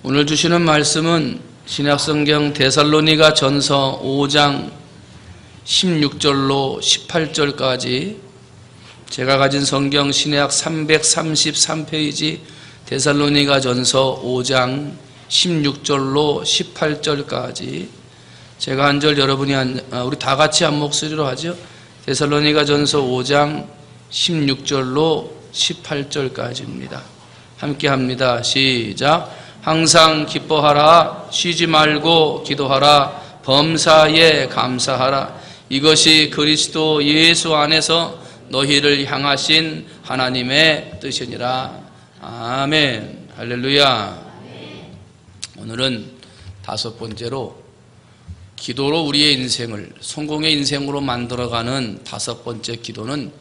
오늘 주시는 말씀은 신약성경 데살로니가 전서 5장 16절로 18절까지 제가 가진 성경 신약 333페이지 데살로니가 전서 5장 16절로 18절까지 제가 한 절 여러분이 우리 다 같이 한 목소리로 하죠. 데살로니가 전서 5장 16절로 18절까지입니다. 함께 합니다. 시작. 항상 기뻐하라. 쉬지 말고 기도하라. 범사에 감사하라. 이것이 그리스도 예수 안에서 너희를 향하신 하나님의 뜻이니라. 아멘. 할렐루야. 오늘은 다섯 번째로 기도로 우리의 인생을 성공의 인생으로 만들어가는 다섯 번째 기도는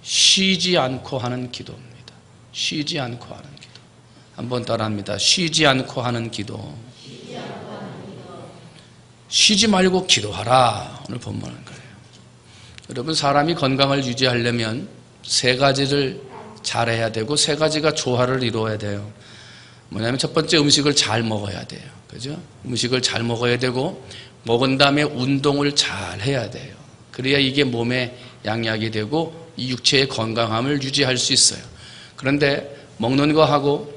쉬지 않고 하는 기도입니다. 쉬지 않고 하는 기도. 한번 따라합니다. 쉬지 않고 하는 기도. 쉬지 말고 기도하라. 오늘 본문은 그래요. 여러분, 사람이 건강을 유지하려면 세 가지를 잘해야 되고 세 가지가 조화를 이루어야 돼요. 뭐냐면 첫 번째, 음식을 잘 먹어야 돼요. 그죠? 음식을 잘 먹어야 되고 먹은 다음에 운동을 잘 해야 돼요. 그래야 이게 몸에 양약이 되고 이 육체의 건강함을 유지할 수 있어요. 그런데 먹는 거하고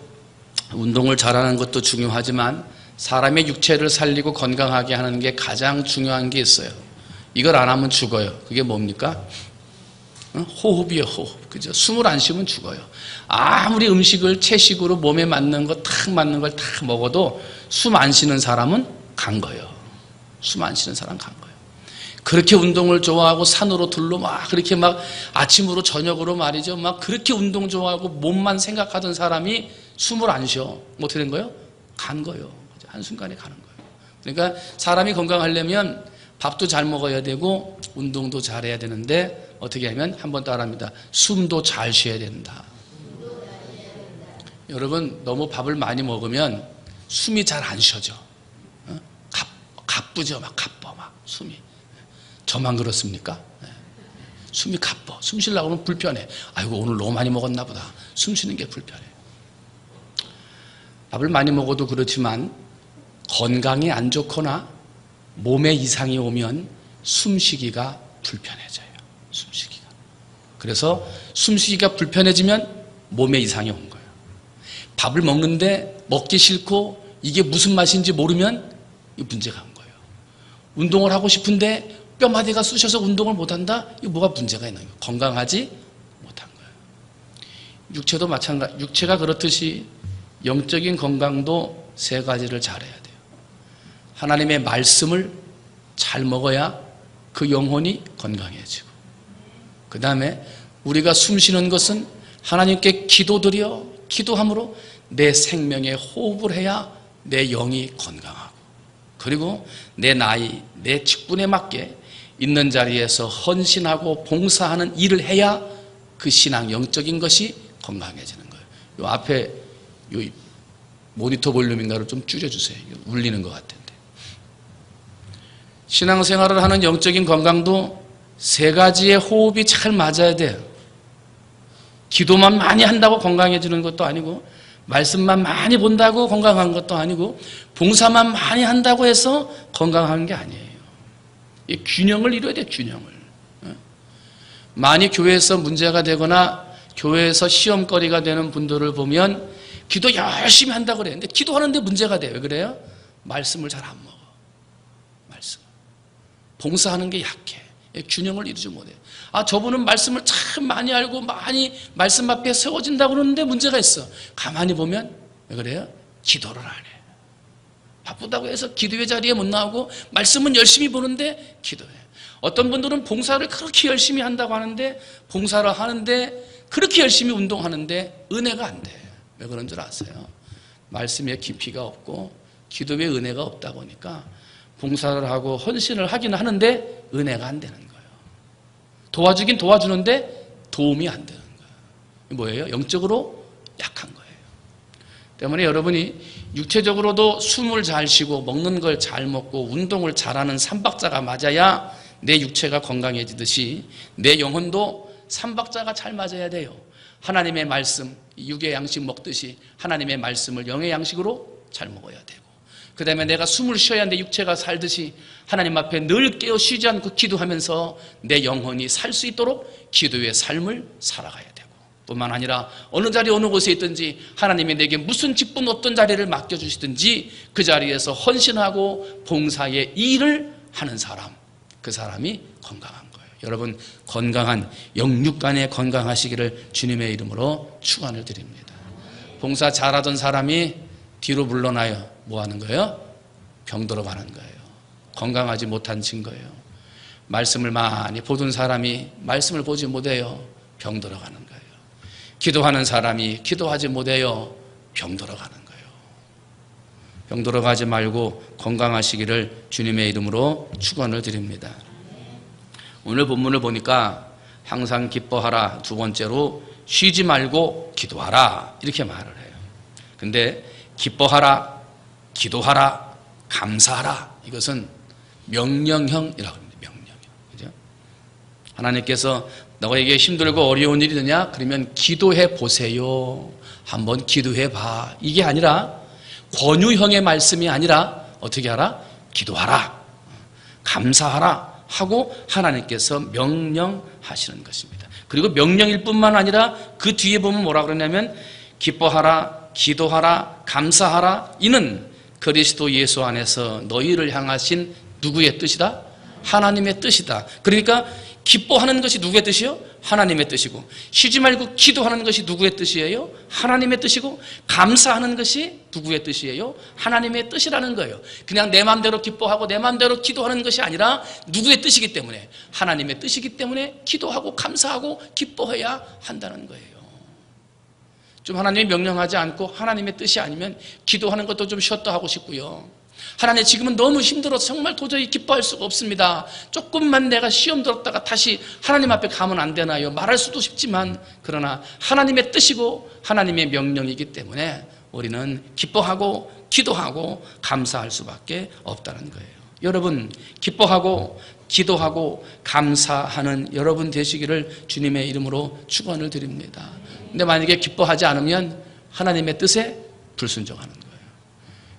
운동을 잘하는 것도 중요하지만 사람의 육체를 살리고 건강하게 하는 게 가장 중요한 게 있어요. 이걸 안 하면 죽어요. 그게 뭡니까? 호흡이에요. 호흡. 그죠? 숨을 안 쉬면 죽어요. 아무리 음식을 채식으로 몸에 맞는 거 탁 맞는 걸 탁 먹어도 숨 안 쉬는 사람은 간 거예요. 숨 안 쉬는 사람 간 거예요. 그렇게 운동을 좋아하고 산으로 들로 막 그렇게 막 아침으로 저녁으로 말이죠. 막 그렇게 운동 좋아하고 몸만 생각하던 사람이 숨을 안 쉬어. 어떻게 된 거예요? 간 거예요. 한순간에 가는 거예요. 그러니까 사람이 건강하려면 밥도 잘 먹어야 되고 운동도 잘해야 되는데 어떻게 하면 한번 따라합니다. 숨도 잘 쉬어야 된다. 여러분, 너무 밥을 많이 먹으면 숨이 잘 안 쉬어져. 가쁘죠. 막 가빠 막 숨이. 저만 그렇습니까? 숨이 가빠. 숨 쉬려고 하면 불편해. 아이고, 오늘 너무 많이 먹었나 보다. 숨 쉬는 게 불편해. 밥을 많이 먹어도 그렇지만 건강이 안 좋거나 몸에 이상이 오면 숨쉬기가 불편해져요. 숨쉬기가. 그래서 숨쉬기가 불편해지면 몸에 이상이 온 거예요. 밥을 먹는데 먹기 싫고 이게 무슨 맛인지 모르면 문제가 온 거예요. 운동을 하고 싶은데 뼈마디가 쑤셔서 운동을 못한다? 이거 뭐가 문제가 있는 거예요. 건강하지 못한 거예요. 육체도 마찬가지. 육체가 그렇듯이 영적인 건강도 세 가지를 잘해야 돼요. 하나님의 말씀을 잘 먹어야 그 영혼이 건강해지고, 그 다음에 우리가 숨 쉬는 것은 하나님께 기도함으로 내 생명에 호흡을 해야 내 영이 건강하고, 그리고 내 나이, 내 직분에 맞게 있는 자리에서 헌신하고 봉사하는 일을 해야 그 신앙 영적인 것이 건강해지는 거예요. 요 앞에 요 모니터 볼륨인가를 좀 줄여주세요. 울리는 것 같은데. 신앙생활을 하는 영적인 건강도 세 가지의 호흡이 잘 맞아야 돼요. 기도만 많이 한다고 건강해지는 것도 아니고, 말씀만 많이 본다고 건강한 것도 아니고, 봉사만 많이 한다고 해서 건강한 게 아니에요. 이 균형을 이뤄야 돼요. 균형을. 많이 교회에서 문제가 되거나 교회에서 시험거리가 되는 분들을 보면 기도 열심히 한다고 그래요. 근데 기도하는데 문제가 돼요. 왜 그래요? 말씀을 잘 안 먹어. 말씀. 봉사하는 게 약해. 균형을 이루지 못해요. 저분은 말씀을 참 많이 알고 많이 말씀 앞에 세워진다고 그러는데 문제가 있어. 가만히 보면 왜 그래요? 기도를 안 해. 바쁘다고 해서 기도의 자리에 못 나오고 말씀은 열심히 보는데 기도해. 어떤 분들은 봉사를 그렇게 열심히 한다고 하는데 봉사를 하는데 그렇게 열심히 운동하는데 은혜가 안 돼. 왜 그런 줄 아세요? 말씀에 깊이가 없고 기도에 은혜가 없다 보니까 봉사를 하고 헌신을 하긴 하는데 은혜가 안 되는 거예요. 도와주긴 도와주는데 도움이 안 되는 거예요. 뭐예요? 영적으로 약한 거예요. 때문에 여러분이 육체적으로도 숨을 잘 쉬고 먹는 걸 잘 먹고 운동을 잘하는 삼박자가 맞아야 내 육체가 건강해지듯이 내 영혼도 삼박자가 잘 맞아야 돼요. 하나님의 말씀, 육의 양식 먹듯이 하나님의 말씀을 영의 양식으로 잘 먹어야 되고, 그 다음에 내가 숨을 쉬어야 하는데 육체가 살듯이 하나님 앞에 늘 깨어 쉬지 않고 기도하면서 내 영혼이 살 수 있도록 기도의 삶을 살아가야 되고, 뿐만 아니라 어느 자리 어느 곳에 있든지 하나님이 내게 무슨 직분 어떤 자리를 맡겨주시든지 그 자리에서 헌신하고 봉사의 일을 하는 사람, 그 사람이 건강한 거예요. 여러분, 건강한 영육간에 건강하시기를 주님의 이름으로 축원을 드립니다. 봉사 잘하던 사람이 뒤로 물러나요. 뭐 하는 거예요? 병들어 가는 거예요. 건강하지 못한 증거예요. 말씀을 많이 보던 사람이 말씀을 보지 못해요. 병들어 가는 거예요. 기도하는 사람이 기도하지 못해요. 병들어 가는 거예요. 병들어 가지 말고 건강하시기를 주님의 이름으로 축원을 드립니다. 오늘 본문을 보니까 항상 기뻐하라, 두 번째로 쉬지 말고 기도하라, 이렇게 말을 해요. 근데 기뻐하라, 기도하라, 감사하라, 이것은 명령형이라고 합니다. 명령형. 그죠? 하나님께서 너에게 힘들고 어려운 일이 있느냐? 그러면 기도해 보세요. 한번 기도해 봐. 이게 아니라 권유형의 말씀이 아니라 어떻게 하라? 기도하라, 감사하라 하고 하나님께서 명령하시는 것입니다. 그리고 명령일 뿐만 아니라 그 뒤에 보면 뭐라 그러냐면 기뻐하라, 기도하라, 감사하라, 이는 그리스도 예수 안에서 너희를 향하신 누구의 뜻이다? 하나님의 뜻이다. 그러니까 기뻐하는 것이 누구의 뜻이요? 하나님의 뜻이고, 쉬지 말고 기도하는 것이 누구의 뜻이에요? 하나님의 뜻이고, 감사하는 것이 누구의 뜻이에요? 하나님의 뜻이라는 거예요. 그냥 내 마음대로 기뻐하고 내 마음대로 기도하는 것이 아니라 누구의 뜻이기 때문에, 하나님의 뜻이기 때문에 기도하고 감사하고 기뻐해야 한다는 거예요. 좀 하나님이 명령하지 않고 하나님의 뜻이 아니면 기도하는 것도 좀 쉬었다 하고 싶고요. 하나님, 지금은 너무 힘들어서 정말 도저히 기뻐할 수가 없습니다. 조금만 내가 시험 들었다가 다시 하나님 앞에 가면 안 되나요? 말할 수도 쉽지만, 그러나 하나님의 뜻이고 하나님의 명령이기 때문에 우리는 기뻐하고 기도하고 감사할 수밖에 없다는 거예요. 여러분, 기뻐하고 기도하고 감사하는 여러분 되시기를 주님의 이름으로 축원을 드립니다. 근데 만약에 기뻐하지 않으면 하나님의 뜻에 불순종하는 거예요.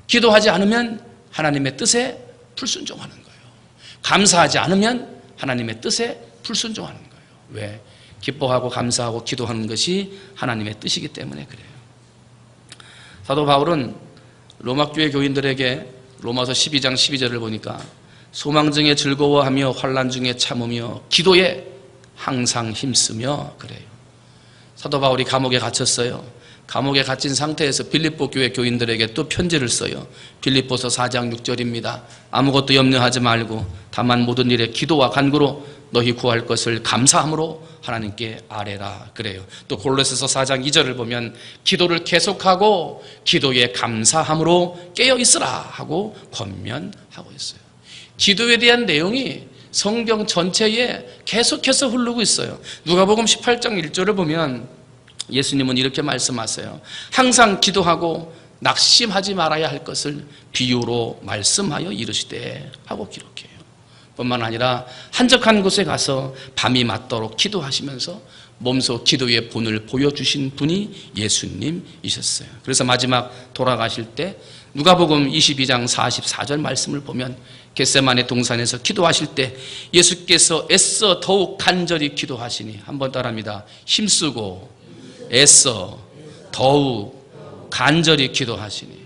기도하지 않으면 하나님의 뜻에 불순종하는 거예요. 감사하지 않으면 하나님의 뜻에 불순종하는 거예요. 왜? 기뻐하고 감사하고 기도하는 것이 하나님의 뜻이기 때문에 그래요. 사도 바울은 로마 교회 교인들에게 로마서 12장 12절을 보니까 소망 중에 즐거워하며 환난 중에 참으며 기도에 항상 힘쓰며 그래요. 사도 바울이 감옥에 갇혔어요. 감옥에 갇힌 상태에서 빌립보 교회 교인들에게 또 편지를 써요. 빌립보서 4장 6절입니다. 아무것도 염려하지 말고 다만 모든 일에 기도와 간구로 너희 구할 것을 감사함으로 하나님께 아뢰라 그래요. 또 골로새서 4장 2절을 보면 기도를 계속하고 기도에 감사함으로 깨어 있으라 하고 권면하고 있어요. 기도에 대한 내용이 성경 전체에 계속해서 흐르고 있어요. 누가복음 18장 1절을 보면 예수님은 이렇게 말씀하세요. 항상 기도하고 낙심하지 말아야 할 것을 비유로 말씀하여 이르시되 하고 기록해요. 뿐만 아니라 한적한 곳에 가서 밤이 맞도록 기도하시면서 몸소 기도의 본을 보여주신 분이 예수님이셨어요. 그래서 마지막 돌아가실 때 누가복음 22장 44절 말씀을 보면 겟세마네 동산에서 기도하실 때 예수께서 애써 더욱 간절히 기도하시니, 한번 따라합니다. 힘쓰고 애써 더욱 간절히 기도하시니.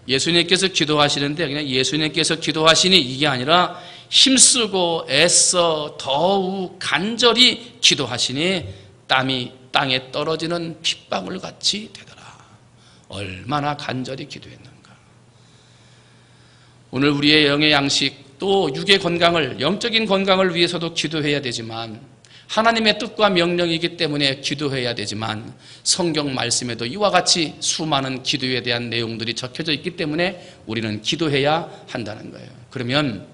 예수님께서 기도하시는데 그냥 예수님께서 기도하시니 이게 아니라 힘쓰고 애써 더욱 간절히 기도하시니 땀이 땅에 떨어지는 핏방울 같이 되더라. 얼마나 간절히 기도했는가. 오늘 우리의 영의 양식 또 육의 건강을, 영적인 건강을 위해서도 기도해야 되지만, 하나님의 뜻과 명령이기 때문에 기도해야 되지만, 성경 말씀에도 이와 같이 수많은 기도에 대한 내용들이 적혀져 있기 때문에 우리는 기도해야 한다는 거예요. 그러면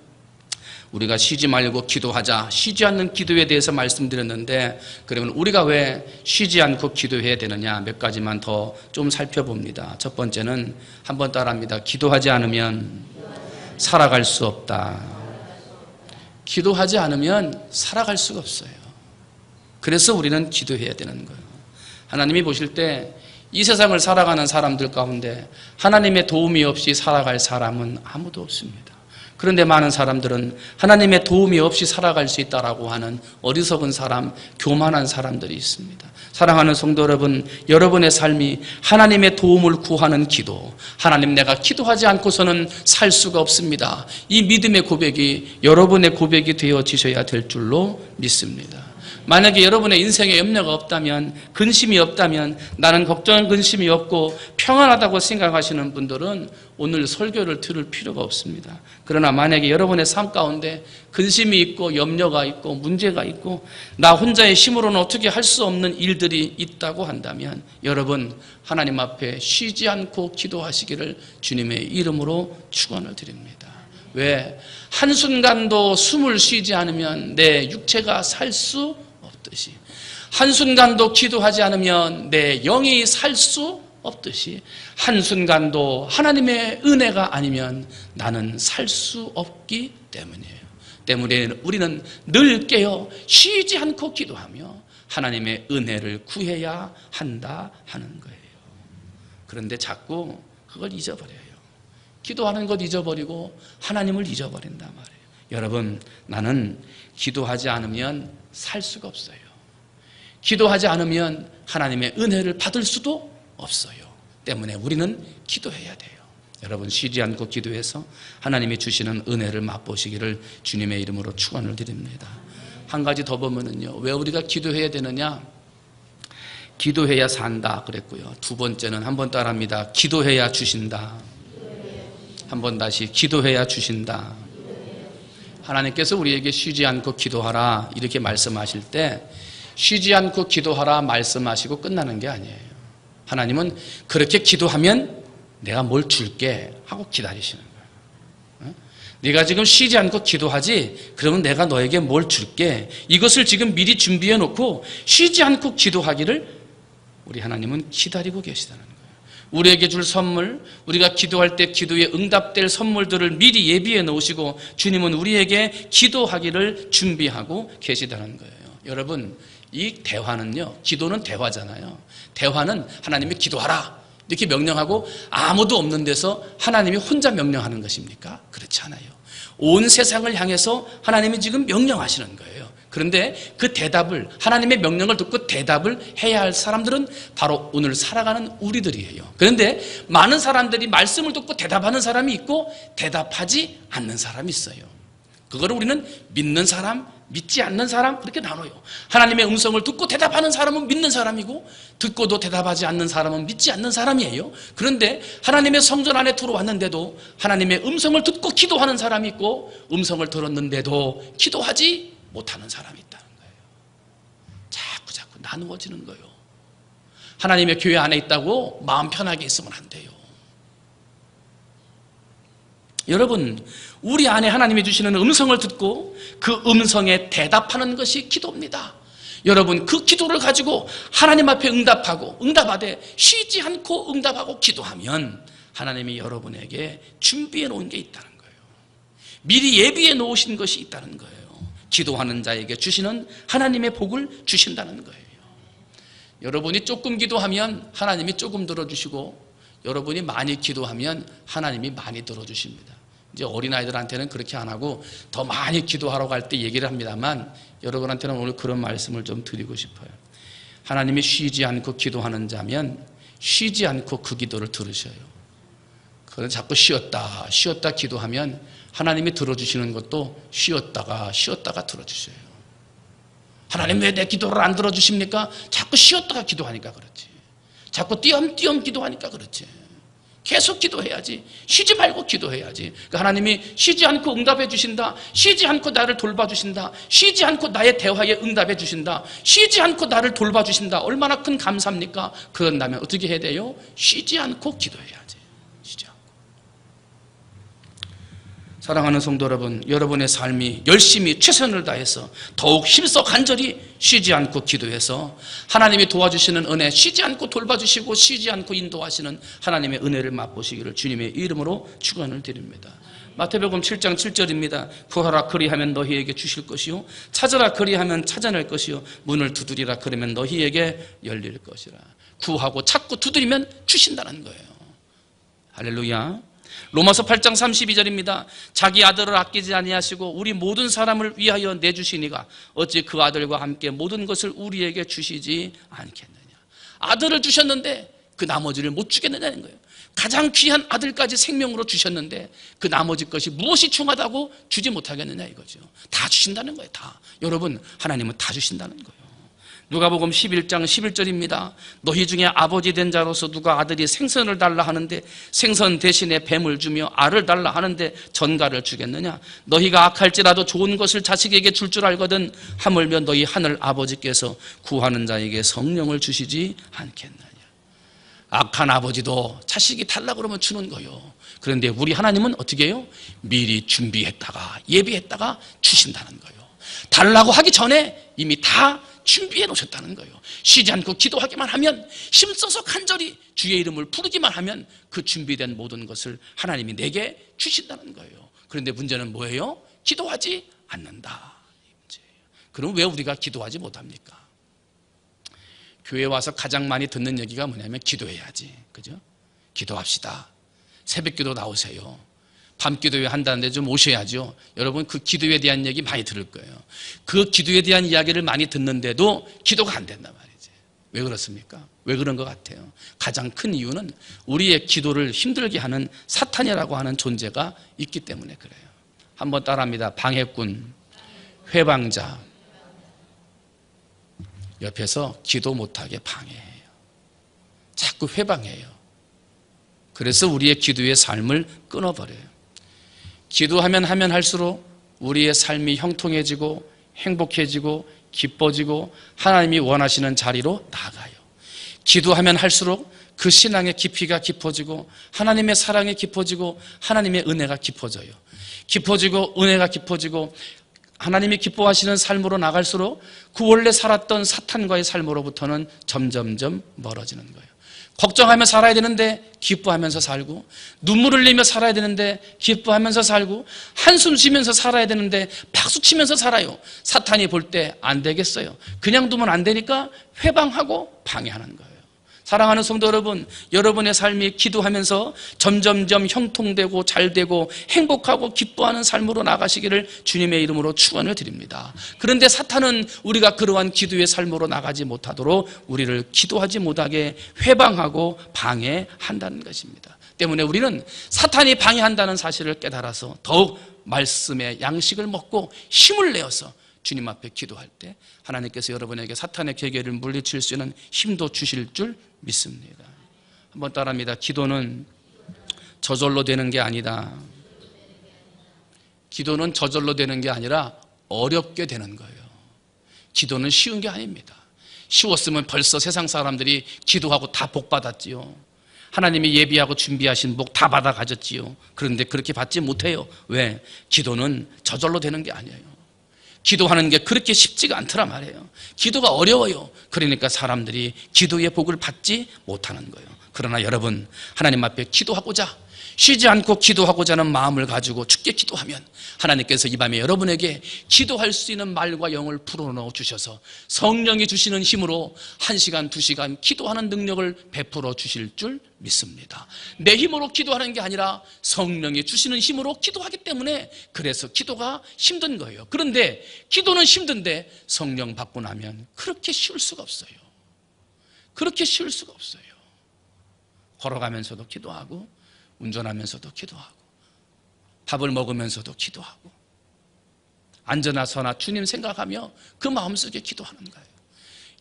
우리가 쉬지 말고 기도하자, 쉬지 않는 기도에 대해서 말씀드렸는데, 그러면 우리가 왜 쉬지 않고 기도해야 되느냐, 몇 가지만 더 좀 살펴봅니다. 첫 번째는 한번 따라합니다. 기도하지 않으면 살아갈 수 없다. 기도하지 않으면 살아갈 수가 없어요. 그래서 우리는 기도해야 되는 거예요. 하나님이 보실 때 이 세상을 살아가는 사람들 가운데 하나님의 도움이 없이 살아갈 사람은 아무도 없습니다. 그런데 많은 사람들은 하나님의 도움이 없이 살아갈 수 있다라고 하는 어리석은 사람, 교만한 사람들이 있습니다. 사랑하는 성도 여러분, 여러분의 삶이 하나님의 도움을 구하는 기도, 하나님 내가 기도하지 않고서는 살 수가 없습니다. 이 믿음의 고백이 여러분의 고백이 되어지셔야 될 줄로 믿습니다. 만약에 여러분의 인생에 염려가 없다면, 근심이 없다면, 나는 걱정 근심이 없고 평안하다고 생각하시는 분들은 오늘 설교를 들을 필요가 없습니다. 그러나 만약에 여러분의 삶 가운데 근심이 있고 염려가 있고 문제가 있고 나 혼자의 힘으로는 어떻게 할 수 없는 일들이 있다고 한다면 여러분 하나님 앞에 쉬지 않고 기도하시기를 주님의 이름으로 축원을 드립니다. 왜? 한순간도 숨을 쉬지 않으면 내 육체가 살 수 없듯이, 한순간도 기도하지 않으면 내 영이 살 수 없듯이, 한순간도 하나님의 은혜가 아니면 나는 살 수 없기 때문이에요. 때문에 우리는 늘 깨어 쉬지 않고 기도하며 하나님의 은혜를 구해야 한다 하는 거예요. 그런데 자꾸 그걸 잊어버려요. 기도하는 것 잊어버리고 하나님을 잊어버린단 말이에요. 여러분, 나는 기도하지 않으면 살 수가 없어요. 기도하지 않으면 하나님의 은혜를 받을 수도 없어요. 때문에 우리는 기도해야 돼요. 여러분, 쉬지 않고 기도해서 하나님이 주시는 은혜를 맛보시기를 주님의 이름으로 축원을 드립니다. 한 가지 더 보면은요, 왜 우리가 기도해야 되느냐? 기도해야 산다 그랬고요. 두 번째는 한번 따라합니다. 기도해야 주신다. 한번 다시, 기도해야 주신다. 하나님께서 우리에게 쉬지 않고 기도하라 이렇게 말씀하실 때 쉬지 않고 기도하라 말씀하시고 끝나는 게 아니에요. 하나님은 그렇게 기도하면 내가 뭘 줄게 하고 기다리시는 거예요. 네가 지금 쉬지 않고 기도하지? 그러면 내가 너에게 뭘 줄게. 이것을 지금 미리 준비해 놓고 쉬지 않고 기도하기를 우리 하나님은 기다리고 계시다는 거예요. 우리에게 줄 선물, 우리가 기도할 때 기도에 응답될 선물들을 미리 예비해 놓으시고 주님은 우리에게 기도하기를 준비하고 계시다는 거예요. 여러분, 이 대화는요, 기도는 대화잖아요. 대화는 하나님이 기도하라 이렇게 명령하고 아무도 없는 데서 하나님이 혼자 명령하는 것입니까? 그렇지 않아요. 온 세상을 향해서 하나님이 지금 명령하시는 거예요. 그런데 그 대답을, 하나님의 명령을 듣고 대답을 해야 할 사람들은 바로 오늘 살아가는 우리들이에요. 그런데 많은 사람들이 말씀을 듣고 대답하는 사람이 있고 대답하지 않는 사람이 있어요. 그거를 우리는 믿는 사람, 믿지 않는 사람 그렇게 나눠요. 하나님의 음성을 듣고 대답하는 사람은 믿는 사람이고 듣고도 대답하지 않는 사람은 믿지 않는 사람이에요. 그런데 하나님의 성전 안에 들어왔는데도 하나님의 음성을 듣고 기도하는 사람이 있고 음성을 들었는데도 기도하지 못하는 사람이 있다는 거예요. 자꾸 나누어지는 거예요. 하나님의 교회 안에 있다고 마음 편하게 있으면 안 돼요. 여러분, 우리 안에 하나님이 주시는 음성을 듣고 그 음성에 대답하는 것이 기도입니다. 여러분, 그 기도를 가지고 하나님 앞에 응답하되 쉬지 않고 응답하고 기도하면 하나님이 여러분에게 준비해 놓은 게 있다는 거예요. 미리 예비해 놓으신 것이 있다는 거예요. 기도하는 자에게 주시는 하나님의 복을 주신다는 거예요. 여러분이 조금 기도하면 하나님이 조금 들어주시고 여러분이 많이 기도하면 하나님이 많이 들어주십니다. 이제 어린아이들한테는 그렇게 안 하고 더 많이 기도하라고 할 때 얘기를 합니다만 여러분한테는 오늘 그런 말씀을 좀 드리고 싶어요. 하나님이 쉬지 않고 기도하는 자면 쉬지 않고 그 기도를 들으셔요. 그래서 자꾸 쉬었다 기도하면 하나님이 들어주시는 것도 쉬었다가 들어주셔요. 하나님 왜 내 기도를 안 들어주십니까? 자꾸 쉬었다가 기도하니까 그렇지. 자꾸 띄엄띄엄 기도하니까 그렇지. 계속 기도해야지. 쉬지 말고 기도해야지. 그러니까 하나님이 쉬지 않고 응답해 주신다. 쉬지 않고 나를 돌봐주신다. 쉬지 않고 나의 대화에 응답해 주신다. 쉬지 않고 나를 돌봐주신다. 얼마나 큰 감사입니까? 그런다면 어떻게 해야 돼요? 쉬지 않고 기도해야지. 쉬지 않고. 사랑하는 성도 여러분, 여러분의 삶이 열심히 최선을 다해서 더욱 힘써 간절히 쉬지 않고 기도해서 하나님이 도와주시는 은혜, 쉬지 않고 돌봐주시고 쉬지 않고 인도하시는 하나님의 은혜를 맛보시기를 주님의 이름으로 축원을 드립니다. 마태복음 7장 7절입니다. 구하라 그리하면 너희에게 주실 것이요 찾으라 그리하면 찾아낼 것이요 문을 두드리라 그러면 너희에게 열릴 것이라. 구하고 찾고 두드리면 주신다는 거예요. 할렐루야. 로마서 8장 32절입니다. 자기 아들을 아끼지 아니하시고 우리 모든 사람을 위하여 내주시니가 어찌 그 아들과 함께 모든 것을 우리에게 주시지 않겠느냐. 아들을 주셨는데 그 나머지를 못 주겠느냐는 거예요. 가장 귀한 아들까지 생명으로 주셨는데 그 나머지 것이 무엇이 중하다고 주지 못하겠느냐 이거죠. 다 주신다는 거예요. 다. 여러분, 하나님은 다 주신다는 거예요. 누가복음 11장 11절입니다. 너희 중에 아버지 된 자로서 누가 아들이 생선을 달라 하는데 생선 대신에 뱀을 주며 알을 달라 하는데 전갈을 주겠느냐. 너희가 악할지라도 좋은 것을 자식에게 줄 줄 알거든 하물며 너희 하늘 아버지께서 구하는 자에게 성령을 주시지 않겠느냐. 악한 아버지도 자식이 달라고 그러면 주는 거예요. 그런데 우리 하나님은 어떻게 해요? 미리 준비했다가 예비했다가 주신다는 거예요. 달라고 하기 전에 이미 다 준비해 놓으셨다는 거예요. 쉬지 않고 기도하기만 하면, 힘써서 간절히 주의 이름을 부르기만 하면 그 준비된 모든 것을 하나님이 내게 주신다는 거예요. 그런데 문제는 뭐예요? 기도하지 않는다. 그럼 왜 우리가 기도하지 못합니까? 교회 와서 가장 많이 듣는 얘기가 뭐냐면 기도해야지. 그죠? 기도합시다. 새벽기도 나오세요. 밤기도회 한다는데 좀 오셔야죠. 여러분, 그 기도에 대한 얘기 많이 들을 거예요. 그 기도에 대한 이야기를 많이 듣는데도 기도가 안 된단 말이지. 왜 그렇습니까? 왜 그런 것 같아요? 가장 큰 이유는 우리의 기도를 힘들게 하는 사탄이라고 하는 존재가 있기 때문에 그래요. 한번 따라합니다. 방해꾼, 회방자. 옆에서 기도 못하게 방해해요. 자꾸 회방해요. 그래서 우리의 기도의 삶을 끊어버려요. 기도하면 하면 할수록 우리의 삶이 형통해지고 행복해지고 기뻐지고 하나님이 원하시는 자리로 나아가요. 기도하면 할수록 그 신앙의 깊이가 깊어지고 하나님의 사랑이 깊어지고 하나님의 은혜가 깊어져요. 깊어지고 은혜가 깊어지고 하나님이 기뻐하시는 삶으로 나갈수록 그 원래 살았던 사탄과의 삶으로부터는 점점점 멀어지는 거예요. 걱정하며 살아야 되는데 기뻐하면서 살고, 눈물 흘리며 살아야 되는데 기뻐하면서 살고, 한숨 쉬면서 살아야 되는데 박수치면서 살아요. 사탄이 볼 때 안 되겠어요. 그냥 두면 안 되니까 회방하고 방해하는 거예요. 사랑하는 성도 여러분, 여러분의 삶이 기도하면서 점점점 형통되고 잘되고 행복하고 기뻐하는 삶으로 나가시기를 주님의 이름으로 축원을 드립니다. 그런데 사탄은 우리가 그러한 기도의 삶으로 나가지 못하도록 우리를 기도하지 못하게 회방하고 방해한다는 것입니다. 때문에 우리는 사탄이 방해한다는 사실을 깨달아서 더욱 말씀의 양식을 먹고 힘을 내어서 주님 앞에 기도할 때 하나님께서 여러분에게 사탄의 계계를 물리칠 수 있는 힘도 주실 줄 믿습니다. 한번 따라합니다. 기도는 저절로 되는 게 아니다. 기도는 저절로 되는 게 아니라 어렵게 되는 거예요. 기도는 쉬운 게 아닙니다. 쉬웠으면 벌써 세상 사람들이 기도하고 다 복 받았지요. 하나님이 예비하고 준비하신 복 다 받아 가졌지요. 그런데 그렇게 받지 못해요. 왜? 기도는 저절로 되는 게 아니에요. 기도하는 게 그렇게 쉽지가 않더라 말이에요. 기도가 어려워요. 그러니까 사람들이 기도의 복을 받지 못하는 거예요. 그러나 여러분, 하나님 앞에 기도하고자, 쉬지 않고 기도하고자 하는 마음을 가지고 주께 기도하면 하나님께서 이 밤에 여러분에게 기도할 수 있는 말과 영을 불어넣어 주셔서 성령이 주시는 힘으로 1시간, 2시간 기도하는 능력을 베풀어 주실 줄 믿습니다. 내 힘으로 기도하는 게 아니라 성령이 주시는 힘으로 기도하기 때문에 그래서 기도가 힘든 거예요. 그런데 기도는 힘든데 성령 받고 나면 그렇게 쉬울 수가 없어요. 그렇게 쉬울 수가 없어요. 걸어가면서도 기도하고, 운전하면서도 기도하고, 밥을 먹으면서도 기도하고, 앉으나 서나 주님 생각하며 그 마음속에 기도하는 거예요.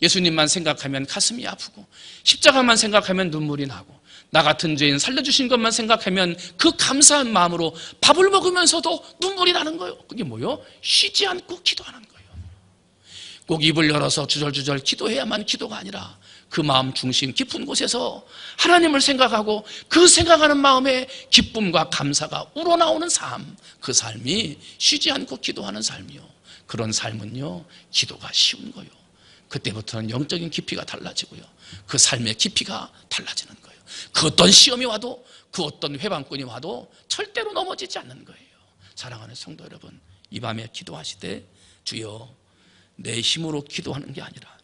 예수님만 생각하면 가슴이 아프고, 십자가만 생각하면 눈물이 나고, 나 같은 죄인 살려주신 것만 생각하면 그 감사한 마음으로 밥을 먹으면서도 눈물이 나는 거예요. 그게 뭐예요? 쉬지 않고 기도하는 거예요. 꼭 입을 열어서 주절주절 기도해야만 기도가 아니라 그 마음 중심 깊은 곳에서 하나님을 생각하고 그 생각하는 마음에 기쁨과 감사가 우러나오는 삶, 그 삶이 쉬지 않고 기도하는 삶이요, 그런 삶은요 기도가 쉬운 거요. 그때부터는 영적인 깊이가 달라지고요, 그 삶의 깊이가 달라지는 거예요. 그 어떤 시험이 와도, 그 어떤 회방꾼이 와도 절대로 넘어지지 않는 거예요. 사랑하는 성도 여러분, 이 밤에 기도하시되 주여 내 힘으로 기도하는 게 아니라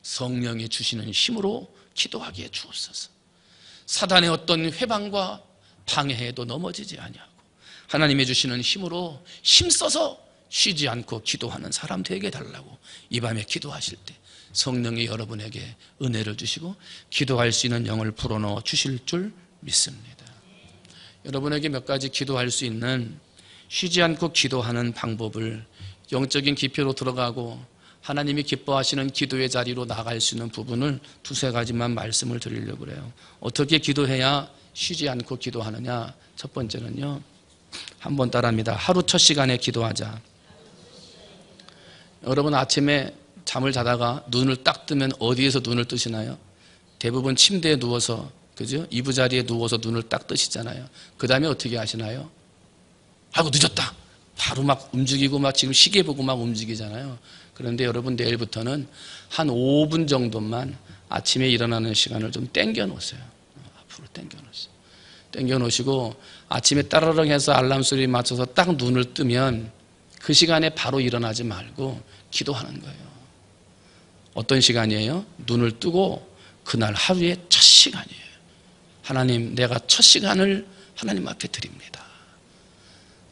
성령이 주시는 힘으로 기도하게 주옵소서. 사단의 어떤 회방과 방해에도 넘어지지 아니하고 하나님이 주시는 힘으로 힘써서 쉬지 않고 기도하는 사람 되게 달라고 이 밤에 기도하실 때 성령이 여러분에게 은혜를 주시고 기도할 수 있는 영을 불어넣어 주실 줄 믿습니다. 여러분에게 몇 가지 기도할 수 있는, 쉬지 않고 기도하는 방법을, 영적인 깊이로 들어가고 하나님이 기뻐하시는 기도의 자리로 나갈 수 있는 부분을 두세 가지만 말씀을 드리려고 그래요. 어떻게 기도해야 쉬지 않고 기도하느냐? 첫 번째는요, 한번 따라합니다. 하루 첫 시간에 기도하자. 여러분 아침에 잠을 자다가 눈을 딱 뜨면 어디에서 눈을 뜨시나요? 대부분 침대에 누워서, 그죠? 이부자리에 누워서 눈을 딱 뜨시잖아요. 그 다음에 어떻게 하시나요? 아이고 늦었다, 바로 막 움직이고 막 지금 시계 보고 막 움직이잖아요. 그런데 여러분 내일부터는 한 5분 정도만 아침에 일어나는 시간을 좀 땡겨 놓으세요. 앞으로 땡겨 놓으세요. 땡겨 놓으시고 아침에 따르릉 해서 알람 소리 맞춰서 딱 눈을 뜨면 그 시간에 바로 일어나지 말고 기도하는 거예요. 어떤 시간이에요? 눈을 뜨고 그날 하루의 첫 시간이에요. 하나님, 내가 첫 시간을 하나님 앞에 드립니다.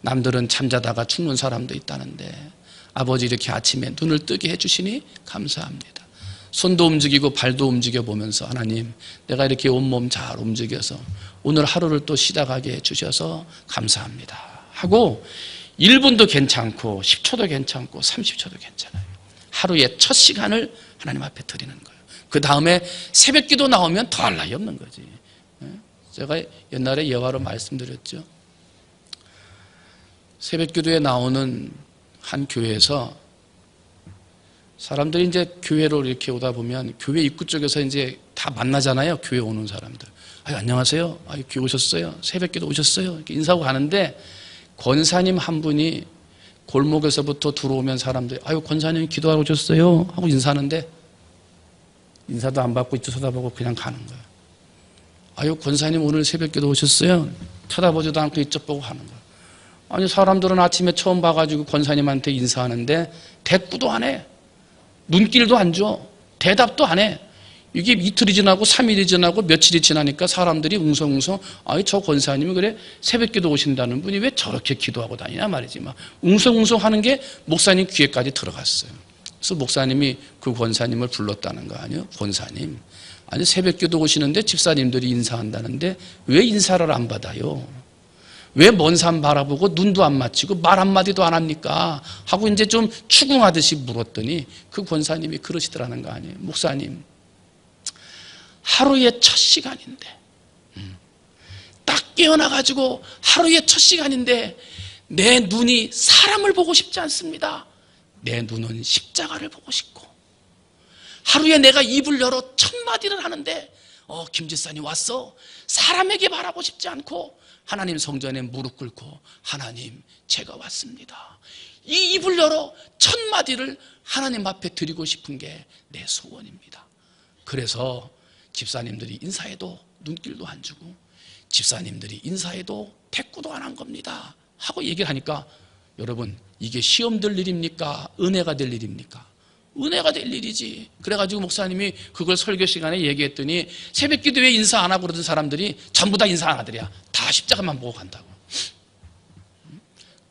남들은 잠자다가 죽는 사람도 있다는데 아버지 이렇게 아침에 눈을 뜨게 해주시니 감사합니다. 손도 움직이고 발도 움직여 보면서 하나님, 내가 이렇게 온몸 잘 움직여서 오늘 하루를 또 시작하게 해주셔서 감사합니다 하고 1분도 괜찮고 10초도 괜찮고 30초도 괜찮아요. 하루의 첫 시간을 하나님 앞에 드리는 거예요. 그 다음에 새벽 기도 나오면 더할 나위 없는 거지. 제가 옛날에 예화로 말씀드렸죠. 새벽 기도에 나오는 한 교회에서 사람들이 이제 교회로 이렇게 오다 보면 교회 입구 쪽에서 이제 다 만나잖아요. 교회 오는 사람들. 안녕하세요. 교회 오셨어요? 새벽 기도 오셨어요? 이렇게 인사하고 가는데 권사님 한 분이 골목에서부터 들어오면 사람들이 권사님 기도하러 오셨어요? 하고 인사하는데 인사도 안 받고 이쪽 쳐다보고 그냥 가는 거예요. 권사님 오늘 새벽 기도 오셨어요? 쳐다보지도 않고 이쪽 보고 가는 거예요. 아니 사람들은 아침에 처음 봐가지고 권사님한테 인사하는데 대꾸도 안 해. 눈길도 안 줘. 대답도 안 해. 이게 이틀이 지나고 3일이 지나고 며칠이 지나니까 사람들이 웅성웅성 저 권사님이 그래 새벽기도 오신다는 분이 왜 저렇게 기도하고 다니냐 말이지. 막 웅성웅성 하는 게 목사님 귀에까지 들어갔어요. 그래서 목사님이 그 권사님을 불렀다는 거 아니에요. 권사님, 아니 새벽기도 오시는데 집사님들이 인사한다는데 왜 인사를 안 받아요? 왜 먼 산 바라보고 눈도 안 맞추고 말 한마디도 안 합니까? 하고 이제 좀 추궁하듯이 물었더니 그 권사님이 그러시더라는 거 아니에요. 목사님, 하루의 첫 시간인데 딱 깨어나가지고 하루의 첫 시간인데 내 눈이 사람을 보고 싶지 않습니다. 내 눈은 십자가를 보고 싶고 하루에 내가 입을 열어 첫 마디를 하는데 김 집사님 왔어? 사람에게 말하고 싶지 않고 하나님 성전에 무릎 꿇고 하나님 제가 왔습니다. 이 입을 열어 첫 마디를 하나님 앞에 드리고 싶은 게 내 소원입니다. 그래서 집사님들이 인사해도 눈길도 안 주고 집사님들이 인사해도 대꾸도 안 한 겁니다 하고 얘기를 하니까 여러분 이게 시험 될 일입니까? 은혜가 될 일입니까? 은혜가 될 일이지. 그래가지고 목사님이 그걸 설교 시간에 얘기했더니 새벽 기도에 인사 안 하고 그러던 사람들이 전부 다 인사 안 하더랴. 다 십자가만 보고 간다고.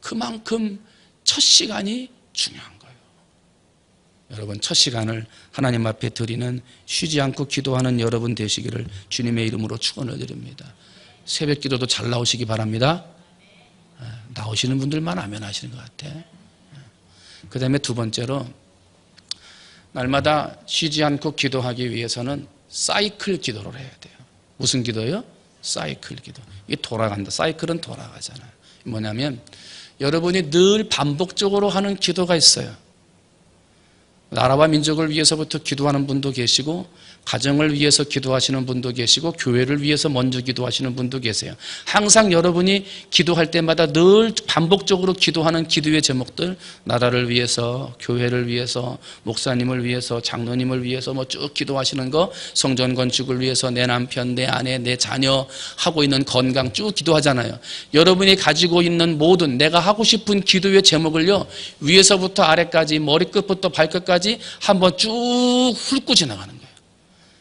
그만큼 첫 시간이 중요한 거예요. 여러분 첫 시간을 하나님 앞에 드리는 쉬지 않고 기도하는 여러분 되시기를 주님의 이름으로 축원을 드립니다. 새벽 기도도 잘 나오시기 바랍니다. 나오시는 분들만 아멘 하시는 것 같아. 그 다음에 두 번째로 날마다 쉬지 않고 기도하기 위해서는 사이클 기도를 해야 돼요. 무슨 기도예요? 사이클 기도. 이게 돌아간다. 사이클은 돌아가잖아요. 뭐냐면 여러분이 늘 반복적으로 하는 기도가 있어요. 나라와 민족을 위해서부터 기도하는 분도 계시고, 가정을 위해서 기도하시는 분도 계시고, 교회를 위해서 먼저 기도하시는 분도 계세요. 항상 여러분이 기도할 때마다 늘 반복적으로 기도하는 기도의 제목들, 나라를 위해서, 교회를 위해서, 목사님을 위해서, 장로님을 위해서 뭐 쭉 기도하시는 거, 성전 건축을 위해서, 내 남편, 내 아내, 내 자녀 하고 있는 건강 쭉 기도하잖아요. 여러분이 가지고 있는 모든 내가 하고 싶은 기도의 제목을요, 위에서부터 아래까지, 머리끝부터 발끝까지 한번 쭉 훑고 지나가는 거예요.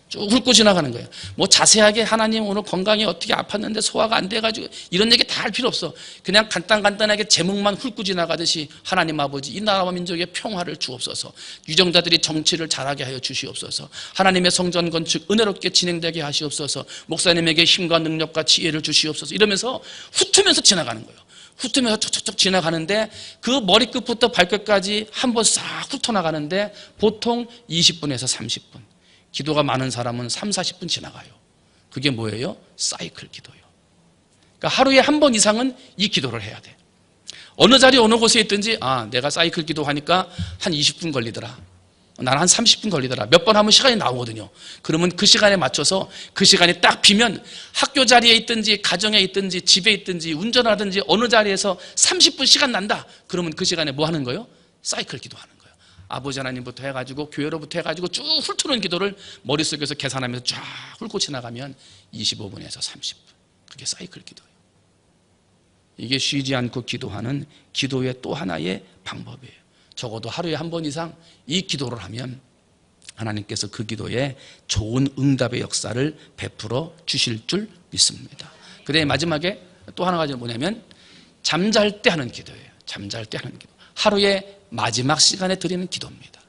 쭉 훑고 지나가는 거예요. 뭐 자세하게 하나님 오늘 건강이 어떻게 아팠는데 소화가 안 돼가지고 이런 얘기 다 할 필요 없어. 그냥 간단하게 제목만 훑고 지나가듯이, 하나님 아버지 이 나라와 민족의 평화를 주옵소서, 유정자들이 정치를 잘하게 하여 주시옵소서, 하나님의 성전 건축 은혜롭게 진행되게 하시옵소서, 목사님에게 힘과 능력과 지혜를 주시옵소서, 이러면서 훑으면서 지나가는 거예요. 훑으면서 촉촉촉 지나가는데, 그 머리끝부터 발끝까지 한번 싹 훑어나가는데 보통 20분에서 30분, 기도가 많은 사람은 3, 40분 지나가요. 그게 뭐예요? 사이클 기도예요. 그러니까 하루에 한 번 이상은 이 기도를 해야 돼. 어느 자리 어느 곳에 있든지, 내가 사이클 기도하니까 한 20분 걸리더라, 나는 한 30분 걸리더라, 몇 번 하면 시간이 나오거든요. 그러면 그 시간에 맞춰서, 그 시간이 딱 비면 학교 자리에 있든지 가정에 있든지 집에 있든지 운전하든지 어느 자리에서 30분 시간 난다, 그러면 그 시간에 뭐 하는 거예요? 사이클 기도하는 거예요. 아버지 하나님부터 해가지고 교회로부터 해가지고 쭉 훑는 기도를 머릿속에서 계산하면서 쫙 훑고 지나가면 25분에서 30분, 그게 사이클 기도예요. 이게 쉬지 않고 기도하는 기도의 또 하나의 방법이에요. 적어도 하루에 한 번 이상 이 기도를 하면 하나님께서 그 기도에 좋은 응답의 역사를 베풀어 주실 줄 믿습니다. 그 다음에 마지막에 또 하나가 뭐냐면 잠잘 때 하는 기도예요. 잠잘 때 하는 기도, 하루의 마지막 시간에 드리는 기도입니다.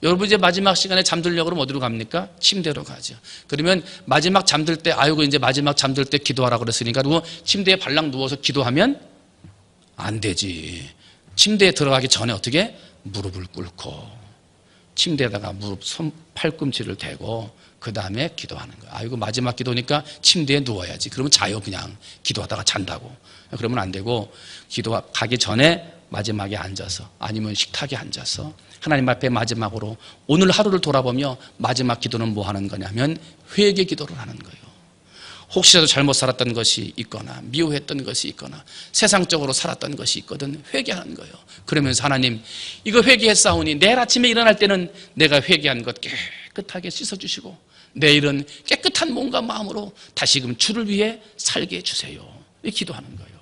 여러분 이제 마지막 시간에 잠들려고 그러면 어디로 갑니까? 침대로 가죠. 그러면 마지막 잠들 때, 이제 마지막 잠들 때 기도하라고 그랬으니까, 그리고 침대에 발랑 누워서 기도하면 안 되지. 침대에 들어가기 전에 어떻게? 무릎을 꿇고 침대에다가 팔꿈치를 대고 그 다음에 기도하는 거예요. 이거 마지막 기도니까 침대에 누워야지. 그러면 자요. 그냥 기도하다가 잔다고. 그러면 안 되고, 기도하기 전에 마지막에 앉아서, 아니면 식탁에 앉아서 하나님 앞에 마지막으로 오늘 하루를 돌아보며 마지막 기도는 뭐 하는 거냐면 회개 기도를 하는 거예요. 혹시라도 잘못 살았던 것이 있거나 미워했던 것이 있거나 세상적으로 살았던 것이 있거든 회개하는 거예요. 그러면서 하나님, 이거 회개했사오니 내일 아침에 일어날 때는 내가 회개한 것 깨끗하게 씻어주시고 내일은 깨끗한 몸과 마음으로 다시금 주를 위해 살게 해주세요. 이 기도하는 거예요.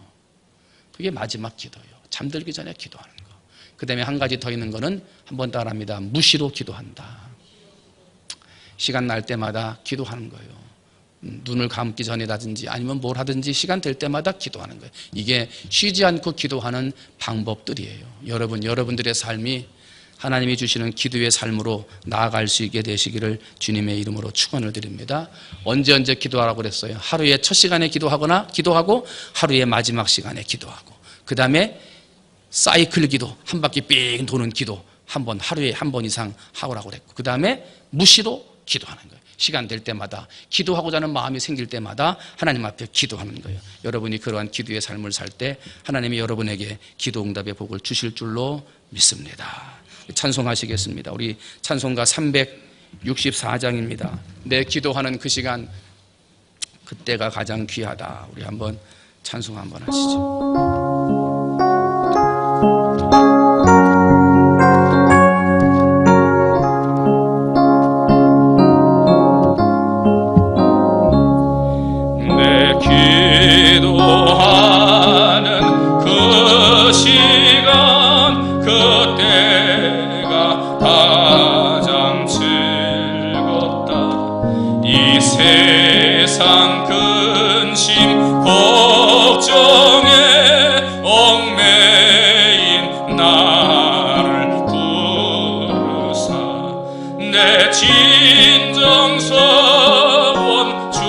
그게 마지막 기도예요. 잠들기 전에 기도하는 거. 그 다음에 한 가지 더 있는 거는 한번 따라합니다. 무시로 기도한다. 시간 날 때마다 기도하는 거예요. 눈을 감기 전이라든지 아니면 뭘 하든지 시간 될 때마다 기도하는 거예요. 이게 쉬지 않고 기도하는 방법들이에요. 여러분들의 삶이 하나님이 주시는 기도의 삶으로 나아갈 수 있게 되시기를 주님의 이름으로 축원을 드립니다. 언제 기도하라고 그랬어요? 하루에 첫 시간에 기도하고 하루의 마지막 시간에 기도하고, 그 다음에 사이클 기도, 한 바퀴 삥 도는 기도 하루에 한 번 이상 하라고 그랬고, 그 다음에 무시로 기도하는 거예요. 시간 될 때마다, 기도하고자 하는 마음이 생길 때마다 하나님 앞에 기도하는 거예요. 여러분이 그러한 기도의 삶을 살 때 하나님이 여러분에게 기도 응답의 복을 주실 줄로 믿습니다. 찬송하시겠습니다. 우리 찬송가 364장입니다. 내 기도하는 그 시간, 그때가 가장 귀하다. 우리 한번 찬송 한번 하시죠. 기도하는 그 시간, 그때가 가장 즐겁다. 이 세상 근심 걱정에 얽매인 나를 부르사 내 진정서원 주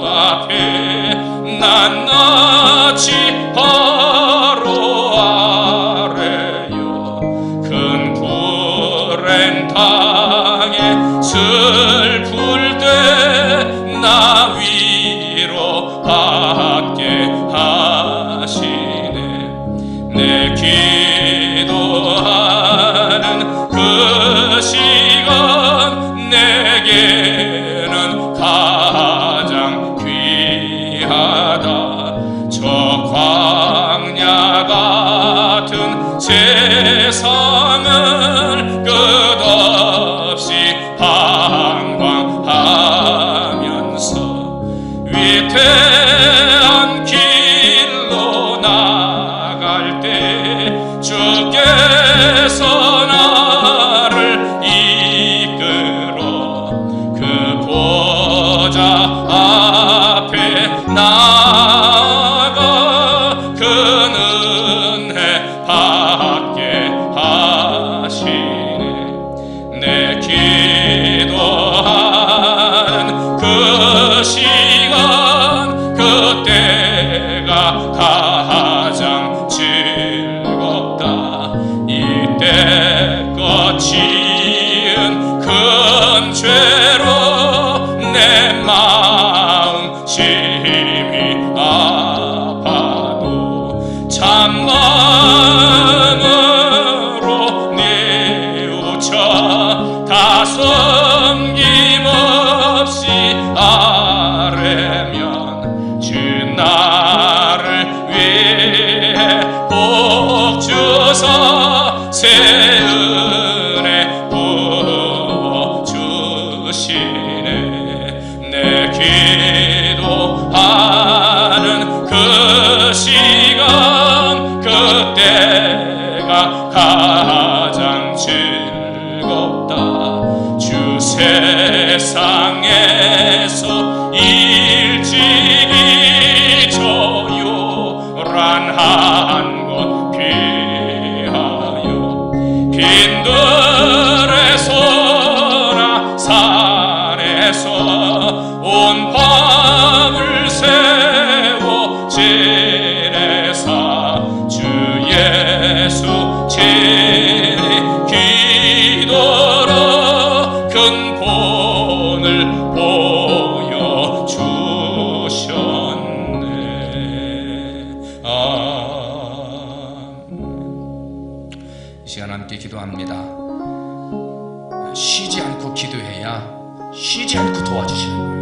앞에 낱낱이 바로 아래요. 큰 불행 당해 슬플 때 나 위로 받게 하시네. 내 기도하는 그 위하다. 저 광야 같은 세상을 끝없이 방황하면서 위태한 길로 나갈 때 주께서 나를 이끌어 그 보좌 앞에 나아가 그 은혜 받게 하시네. 내 기도하는 그 시간 그때가 가장 즐겁다. 이때껏 지은 큰 죄로 내 마음 심히 아파도 참마음으로 뉘우쳐 다 섬김없이 아뢰면 주 나를 위해 복 주사 새 은혜 부어 주시네. 내 기도하는 그 시간 그때가 가장 즐겁다. 주 세상에서 일찍이 조용한 한 곳 피하여 빈들에서나 산에서 온 밤을 새워 지내사 주 예수 친히 기도로 큰 본을 보여주셨네. 이 시간 함께 기도합니다. 쉬지 않고 기도해야 쉬지 않고 도와주시는 거예요.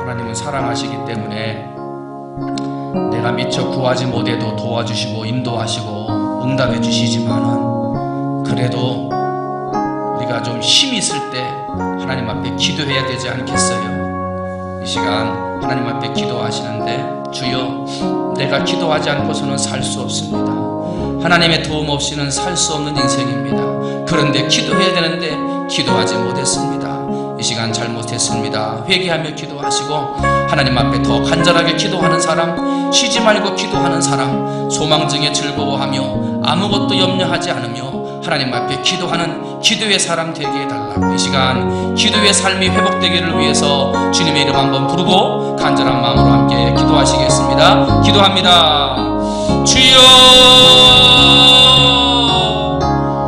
하나님은 사랑하시기 때문에 내가 미처 구하지 못해도 도와주시고 인도하시고 응답해 주시지만은 그래도 우리가 좀 힘이 있을 때 하나님 앞에 기도해야 되지 않겠어요? 이 시간 하나님 앞에 기도하시는데 주여 내가 기도하지 않고서는 살 수 없습니다. 하나님의 도움 없이는 살 수 없는 인생입니다. 그런데 기도해야 되는데 기도하지 못했습니다. 이 시간 잘못했습니다. 회개하며 기도하시고 하나님 앞에 더 간절하게 기도하는 사람, 쉬지 말고 기도하는 사람, 소망 중에 즐거워하며 아무것도 염려하지 않으며 하나님 앞에 기도하는 기도의 사람 되게 해달라고. 이 시간 기도의 삶이 회복되기를 위해서 주님의 이름 한번 부르고 간절한 마음으로 함께 기도하시겠습니다. 기도합니다. 주여,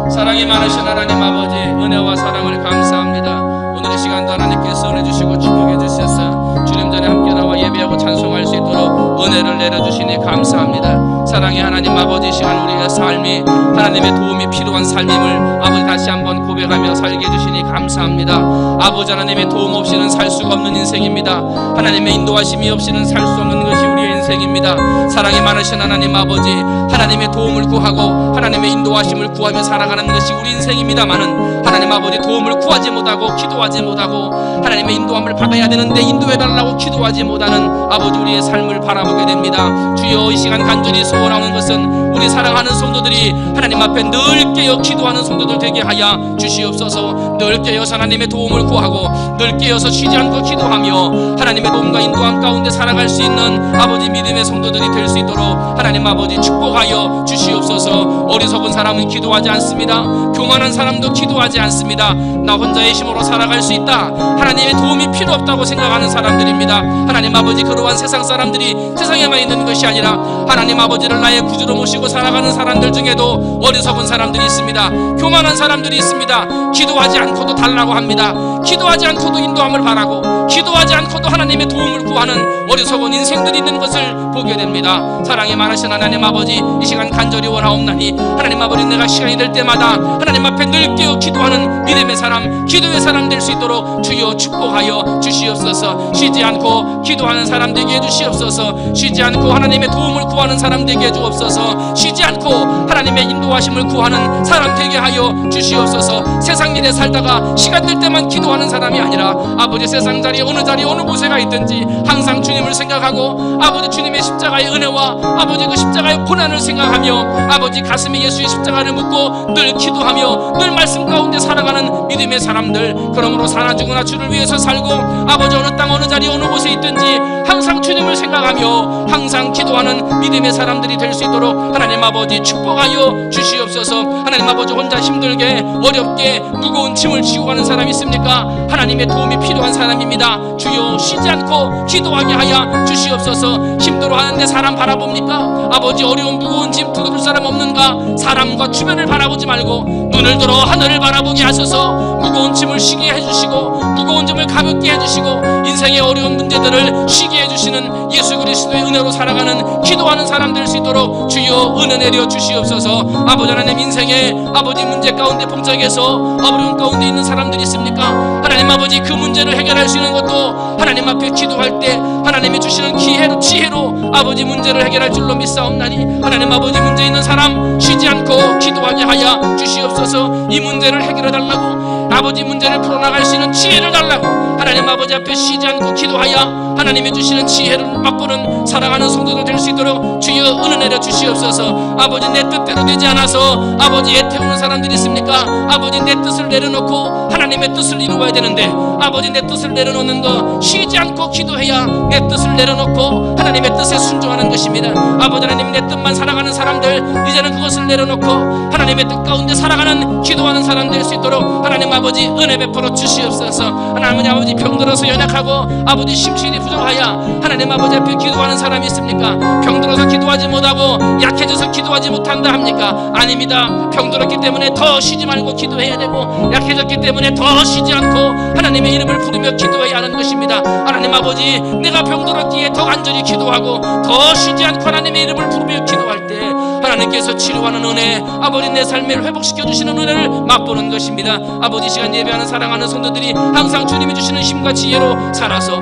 사랑이 많으신 하나님 아버지, 은혜와 사랑을 감사합니다. 오늘 이 시간도 하나님께서 은혜 주시고 축복해 주셔서 주님 전에 함께 나와 예배하고 찬송할 수 있도록 은혜를 내려주시니 감사합니다. 사랑의 하나님 아버지, 이 시간 우리의 삶이 하나님의 도움이 필요한 삶임을 아버지 다시 한번 고백하며 살게 해주시니 감사합니다. 아버지 하나님의 도움 없이는 살 수가 없는 인생입니다. 하나님의 인도하심이 없이는 살 수 없는 것이 우리의 인생입니다. 사랑이 많으신 하나님 아버지, 하나님의 도움을 구하고 하나님의 인도하심을 구하며 살아가는 것이 우리 인생입니다마는 하나님 아버지 도움을 구하지 못하고 기도하지 못하고 하나님의 인도함을 받아야 되는데 인도해달라고 기도하지 못하는 아버지 우리의 삶을 바라보게 됩니다. 주여, 이 시간 간절히 소원하는 것은 우리 사랑하는 성도들이 하나님 앞에 늘 깨어 기도하는 성도들 되게 하여 주시옵소서. 늘 깨어서 하나님의 도움을 구하고 늘 깨어서 쉬지 않고 기도하며 하나님의 도움과 인도함 가운데 살아갈 수 있는 아버지 믿음의 성도들이 될 수 있도록 하나님 아버지 축복하여 주시옵소서. 어리석은 사람은 기도하지 않습니다. 교만한 사람도 기도하지 않습니다. 나 혼자의 힘으로 살아갈 수 있다, 하나님의 도움이 필요 없다고 생각하는 사람들입니다. 하나님 아버지, 그러한 세상 사람들이 세상에만 있는 것이 아니라 하나님 아버지를 나의 구주로 모시고 살아가는 사람들 중에도 어리석은 사람들이 있습니다. 교만한 사람들이 있습니다. 기도하지 않고도 달라고 합니다. 기도하지 않고도 인도함을 바라고 기도하지 않고도 하나님의 도움을 구하고 기도하는 어리석은 인생들이 있는 것을 보게 됩니다. 사랑이 많으신 하나님 아버지, 이 시간 간절히 원하옵나니 하나님 아버지, 내가 시간이 될 때마다 하나님 앞에 늘 깨어 기도하는 믿음의 사람, 기도의 사람 될 수 있도록 주여 축복하여 주시옵소서. 쉬지 않고 기도하는 사람 되게 해주시옵소서. 쉬지 않고 하나님의 도움을 구하는 사람 되게 해주옵소서. 쉬지 않고 하나님의 인도하심을 구하는 사람 되게 하여 주시옵소서. 세상 일에 살다가 시간 될 때만 기도하는 사람이 아니라 아버지, 세상 자리에 어느 자리에 어느 곳에가 있든지 항상 주님을 생각하고 아버지 주님의 십자가의 은혜와 아버지 그 십자가의 고난을 생각하며 아버지 가슴에 예수의 십자가를 묻고 늘 기도하며 늘 말씀 가운데 살아가는 믿음의 사람들, 그러므로 사나 죽으나 주를 위해서 살고 아버지 어느 땅 어느 자리 어느 곳에 있든지 항상 주님을 생각하며 항상 기도하는 믿음의 사람들이 될 수 있도록 하나님 아버지 축복하여 주시옵소서. 하나님 아버지, 혼자 힘들게 어렵게 무거운 짐을 지고 가는 사람이 있습니까? 하나님의 도움이 필요한 사람입니다. 주여 쉬지 않고 기도하게 하여 주시옵소서. 힘들어하는데 사람 바라봅니까? 아버지, 어려운 무거운 짐 두드릴 사람 없는가? 사람과 주변을 바라보지 말고 눈을 들어 하늘을 바라보게 하소서. 무거운 짐을 쉬게 해주시고 무거운 짐을 가볍게 해주시고 인생의 어려운 문제들을 쉬게 해주시는 예수 그리스도의 은혜로 살아가는 기도하는 사람 될 수 있도록 주여 은혜 내려 주시옵소서. 아버지 하나님, 인생의 아버지 문제 가운데 봉착해서 어려운 가운데 있는 사람들이 있습니까? 하나님 아버지, 그 문제를 해결할 수 있는 것도 하나님 앞에 기도할 때 하나님이 주시는 기회로 지혜로 아버지 문제를 해결할 줄로 믿사옵나니 하나님 아버지, 문제 있는 사람 쉬지 않고 기도하게 하여 주시옵소서. 이 문제를 해결해 달라고 아버지 문제를 풀어나갈 수 있는 지혜를 달라고 하나님 아버지 앞에 쉬지 않고 기도하여 하나님이 주시는 지혜를 맛보는 살아가는 성도들 될 수 있도록 주여 은혜 내려 주시옵소서. 아버지, 내 뜻대로 되지 않아서 아버지 애태우는 사람들이 있습니까? 아버지, 내 뜻을 내려놓고 하나님의 뜻을 이루어야 되는데 아버지, 내 뜻을 내려놓는 거 쉬지 않고 기도해야 내 뜻을 내려놓고 하나님의 뜻에 순종하는 것입니다. 아버지 하나님, 내 뜻만 살아가는 사람들 이제는 그것을 내려놓고 하나님의 뜻 가운데 살아가는 기도하는 사람 될 수 있도록 하나님 아버지 은혜 베풀어 주시옵소서. 하나님 아버지, 병들어서 연약하고 아버지 심신이 부족하여 하나님 아버지 앞에 기도하는 사람이 있습니까? 병들어서 기도하지 못하고 약해져서 기도하지 못한다 합니까? 아닙니다. 병들었기 때문에 더 쉬지 말고 기도해야 되고 약해졌기 때문에 더 쉬지 않고 하나님의 이름을 부르며 기도해야 하는 것입니다. 하나님 아버지, 내가 병들었기에 더 간절히 기도하고 더 쉬지 않고 하나님의 이름을 부르며 기도할 때 하나님께서 치료하는 은혜, 아버지 내 삶을 회복시켜 주시는 은혜를 맛보는 것입니다. 아버지, 시간 예배하는 사랑하는 성도들이 항상 주님이 주시는 힘과 지혜로 살아서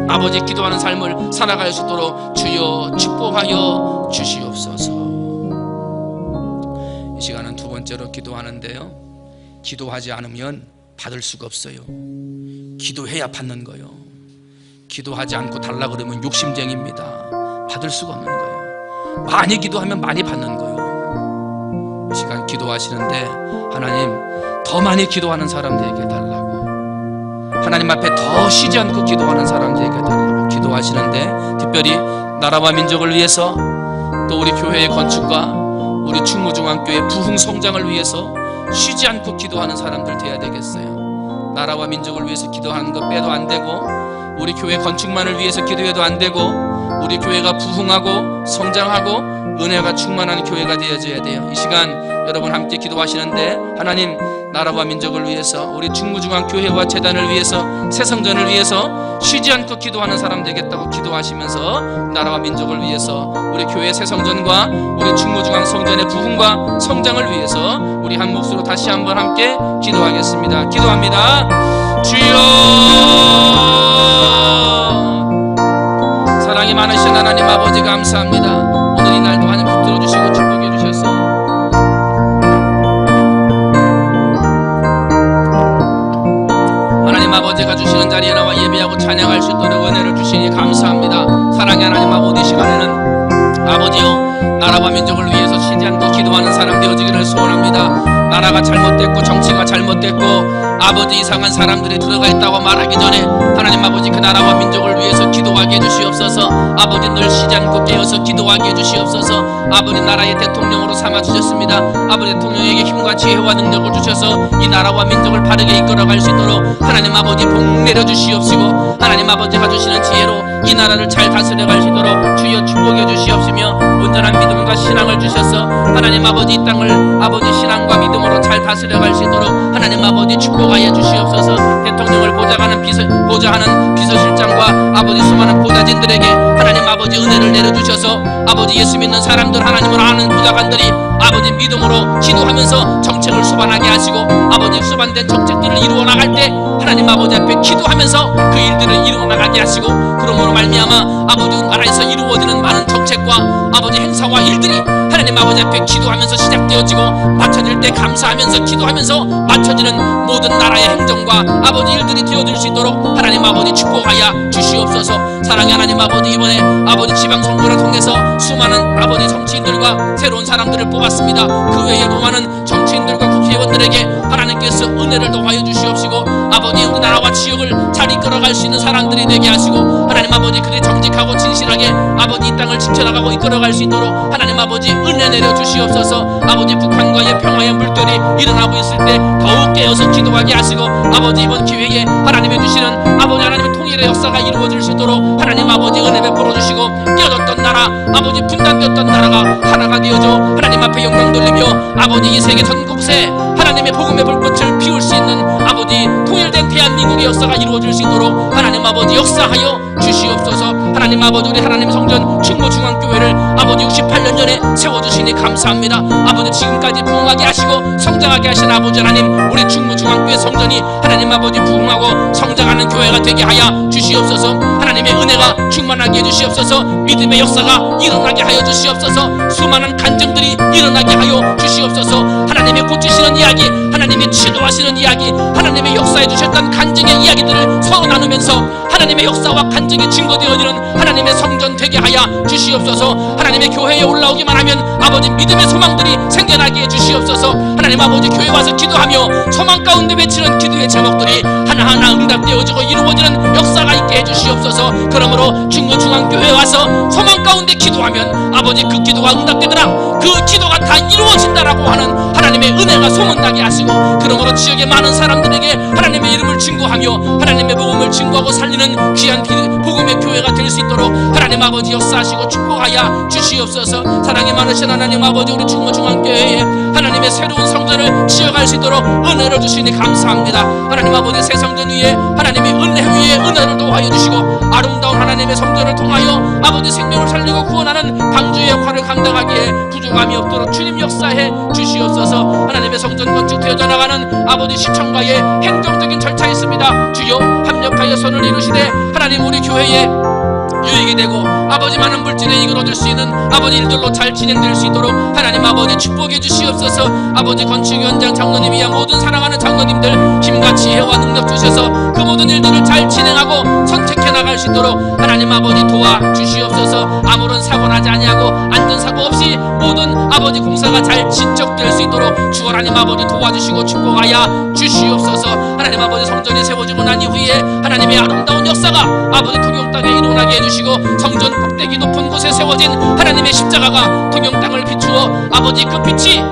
아버지 기도하는 삶을 살아갈 수 있도록 주여 축복하여 주시옵소서. 이 시간은 두 번째로 기도하는데요, 기도하지 않으면 받을 수가 없어요. 기도해야 받는 거예요. 기도하지 않고 달라 그러면 욕심쟁이입니다. 받을 수가 없는 거예요. 많이 기도하면 많이 받는 거예요. 이 시간 기도하시는데 하나님, 더 많이 기도하는 사람들에게 달라고, 하나님 앞에 더 쉬지 않고 기도하는 사람들에게 달라고 기도하시는데, 특별히 나라와 민족을 위해서 또 우리 교회의 건축과 우리 충무중앙교회 부흥 성장을 위해서 쉬지 않고 기도하는 사람들 돼야 되겠어요. 나라와 민족을 위해서 기도하는 것 빼도 안 되고 우리 교회 건축만을 위해서 기도해도 안 되고 우리 교회가 부흥하고 성장하고 은혜가 충만한 교회가 되어져야 돼요. 이 시간 여러분 함께 기도하시는데, 하나님, 나라와 민족을 위해서 우리 충무중앙교회와 재단을 위해서 새성전을 위해서 쉬지 않고 기도하는 사람 되겠다고 기도하시면서 나라와 민족을 위해서 우리 교회 새성전과 우리 충무중앙 성전의 부흥과 성장을 위해서 우리 한 몫으로 다시 한번 함께 기도하겠습니다. 기도합니다. 주여, 사랑이 많으신 하나님 아버지 감사합니다. 오늘 이 날도 하나님 붙들어 주시고 축복해 주셔서 하나님 아버지가 주시는 자리에 나와 예배하고 찬양할 수 있도록 은혜를 주시니 감사합니다. 사랑의 하나님 아버지, 시간에는 아버지요, 나라와 민족을 위해서 쉬지 않고 기도하는 사람 되어지기를 소원합니다. 나라가 잘못됐고 정치가 잘못됐고 아버지 이상한 사람들이 들어가 있다고 말하기 전에 하나님 아버지, 그 나라와 민족을 위해서 기도하게 해주시옵소서. 아버지, 늘 쉬지 않고 깨어서 기도하게 해주시옵소서. 아버지, 나라의 대통령으로 삼아주셨습니다. 아버지, 대통령에게 힘과 지혜와 능력을 주셔서 이 나라와 민족을 바르게 이끌어갈 수 있도록 하나님 아버지 복 내려주시옵시고, 하나님 아버지가 주시는 지혜로 이 나라를 잘 다스려갈 수 있도록 주여 축복해 주시옵시며, 온전한 믿음과 신앙을 주셔서 하나님 아버지 이 땅을 아버지 신앙과 믿음으로 잘 다스려갈 수 있도록 하나님 아버지 축복하여 주시옵소서. 대통령을 보좌하는 비서실장과 아버지 수많은 선진들에게 하나님 아버지 은혜를 내려주셔서 아버지 예수 믿는 사람들, 하나님을 아는 부자관들이 아버지 믿음으로 기도하면서 정책을 수반하게 하시고 아버지 수반된 정책들을 이루어 나갈 때 하나님 아버지 앞에 기도하면서 그 일들을 이루어 나가게 하시고 그러므로 말미암아 아버지 나라에서 이루어지는 많은 정책과 아버지 행사와 일들이 하나님 아버지 앞에 기도하면서 시작되어지고 맞춰질 때 감사하면서 기도하면서 맞춰지는 모든 나라의 행정과 아버지 일들이 되어질 수 있도록 하나님 아버지 축복하여 주시옵소서. 사랑의 하나님 아버지, 이번에 아버지 지방선거를 통해서 수많은 아버지 정치인들과 새로운 사람들을 뽑았습니다. 그 외에 많은 정치인들과 국회의원들에게 하나님께서 은혜를 더하여 주시옵시고 아버지 우리나라와 지역을 잘 이끌어갈 수 있는 사람들이 되게 하시고 하나님 아버지 그들이 정직하고 진실하게 아버지 이 땅을 지켜나가고 이끌어갈 수 있도록 하나님 아버지 은혜 내려 주시옵소서. 아버지 북한과의 평화의 물결이 일어나고 있을 때 더욱 깨어서 기도하게 하시고 아버지 이번 기회에 하나님이 주시는 아버지 하나님의 통일의 역사가 이루어질 수 있도록 하나님 아버지 은혜 베풀어 주시고 깨어졌던 나라 아버지 분단되었던 나라가 하나가 되어져 하나님 앞에 영광 돌리며 아버지 이 세계 전국에 하나님의 복음의 불꽃을 피울 수 있는 아버지 통일된 대한민국의 역사가 이루어질 수 있도록 하나님 아버지 역사하여 주시옵소서. 하나님 아버지 우리 하나님 성전 충무중앙교회를 아버지 68년 전에 세워주시니 감사합니다. 아버지 지금까지 부흥하게 하시고 성장하게 하신 아버지 하나님 우리 충무중앙교회 성전이 하나님 아버지 부흥하고 성장하는 교회가 되게 하여 주시옵소서. 하나님의 은혜가 충만하게 해주시옵소서. 믿음의 역사가 일어나게 하여 주시옵소서. 수많은 간증들이 일어나게 하여 주시옵소서. 하나님의 고치시는 이야기, 하나님의 치료하시는 이야기, 하나님의 역사해 주셨던 간증의 이야기들을 서로 나누면서 하나님의 역사와 간증이 증거되어지는 하나님의 성전 되게 하여 주시옵소서. 하나님의 교회에 올라오기만 하면 아버지 믿음의 소망들이 생겨나게 해주시옵소서. 하나님 아버지 교회 와서 기도하며 소망 가운데 외치는 기도의 제목들이 하나하나 응답되어지고 이루어지는 역사가 있게 해주시옵소서. 그러므로 충무중앙교회에 와서 소망 가운데 기도하면 아버지 그 기도가 응답되더라, 그 기도가 다 이루어진다라고 하는 하나님의 은혜가 소문나게 하시고 그러므로 지역의 많은 사람들에게 하나님의 이름을 증거하며 하나님의 복음을 증거하고 살리는 귀한 복음의 교회가 될 수 있도록 하나님 아버지 역사하시고 축복하여 주시옵소서. 사랑이 많으신 하나님 아버지 우리 충무중앙교회에 하나님의 새로운 성전을 지어갈 수 있도록 은혜를 주시니 감사합니다. 하나님 아버지 새 성전 위에 하나님의 은혜 위에 은혜를 도와여 주시고 아름다운 하나님의 성전을 통하여 아버지 생명을 살리고 구원하는 방주의 역할을 감당하기에 부족함이 없도록 주님 역사해 주시옵소서. 하나님의 성전 건축되어져 나가는 아버지 시청과의 행정적인 절차가 있습니다. 주여 합력하여 손을 이루시되 하나님 우리 교회에 유익이 되고 아버지 많은 물질에 이끌어줄 수 있는 아버지 일들로 잘 진행될 수 있도록 하나님 아버지 축복해 주시옵소서. 아버지 건축위원장 장로님이야 모든 사랑하는 장로님들 힘과 지혜와 능력 주셔서 그 모든 일들을 잘 진행하고 선택해 나갈 수 있도록 하나님 아버지 도와주시옵소서. 아무런 사고 나지 아니하고 안전사고 없이 모든 아버지 공사가 잘 진척될 수 있도록 주 하나님 아버지 도와주시고 축복하여 주시옵소서. 하나님 아버지 성전이 세워지고 난 이후에 하나님의 아름다운 역사가 아버지 통영 땅에 일어나게 해주시고 성전 꼭대기 높은 곳에 세워진 하나님의 십자가가 통영 땅을 비추어 아버지 그 빛이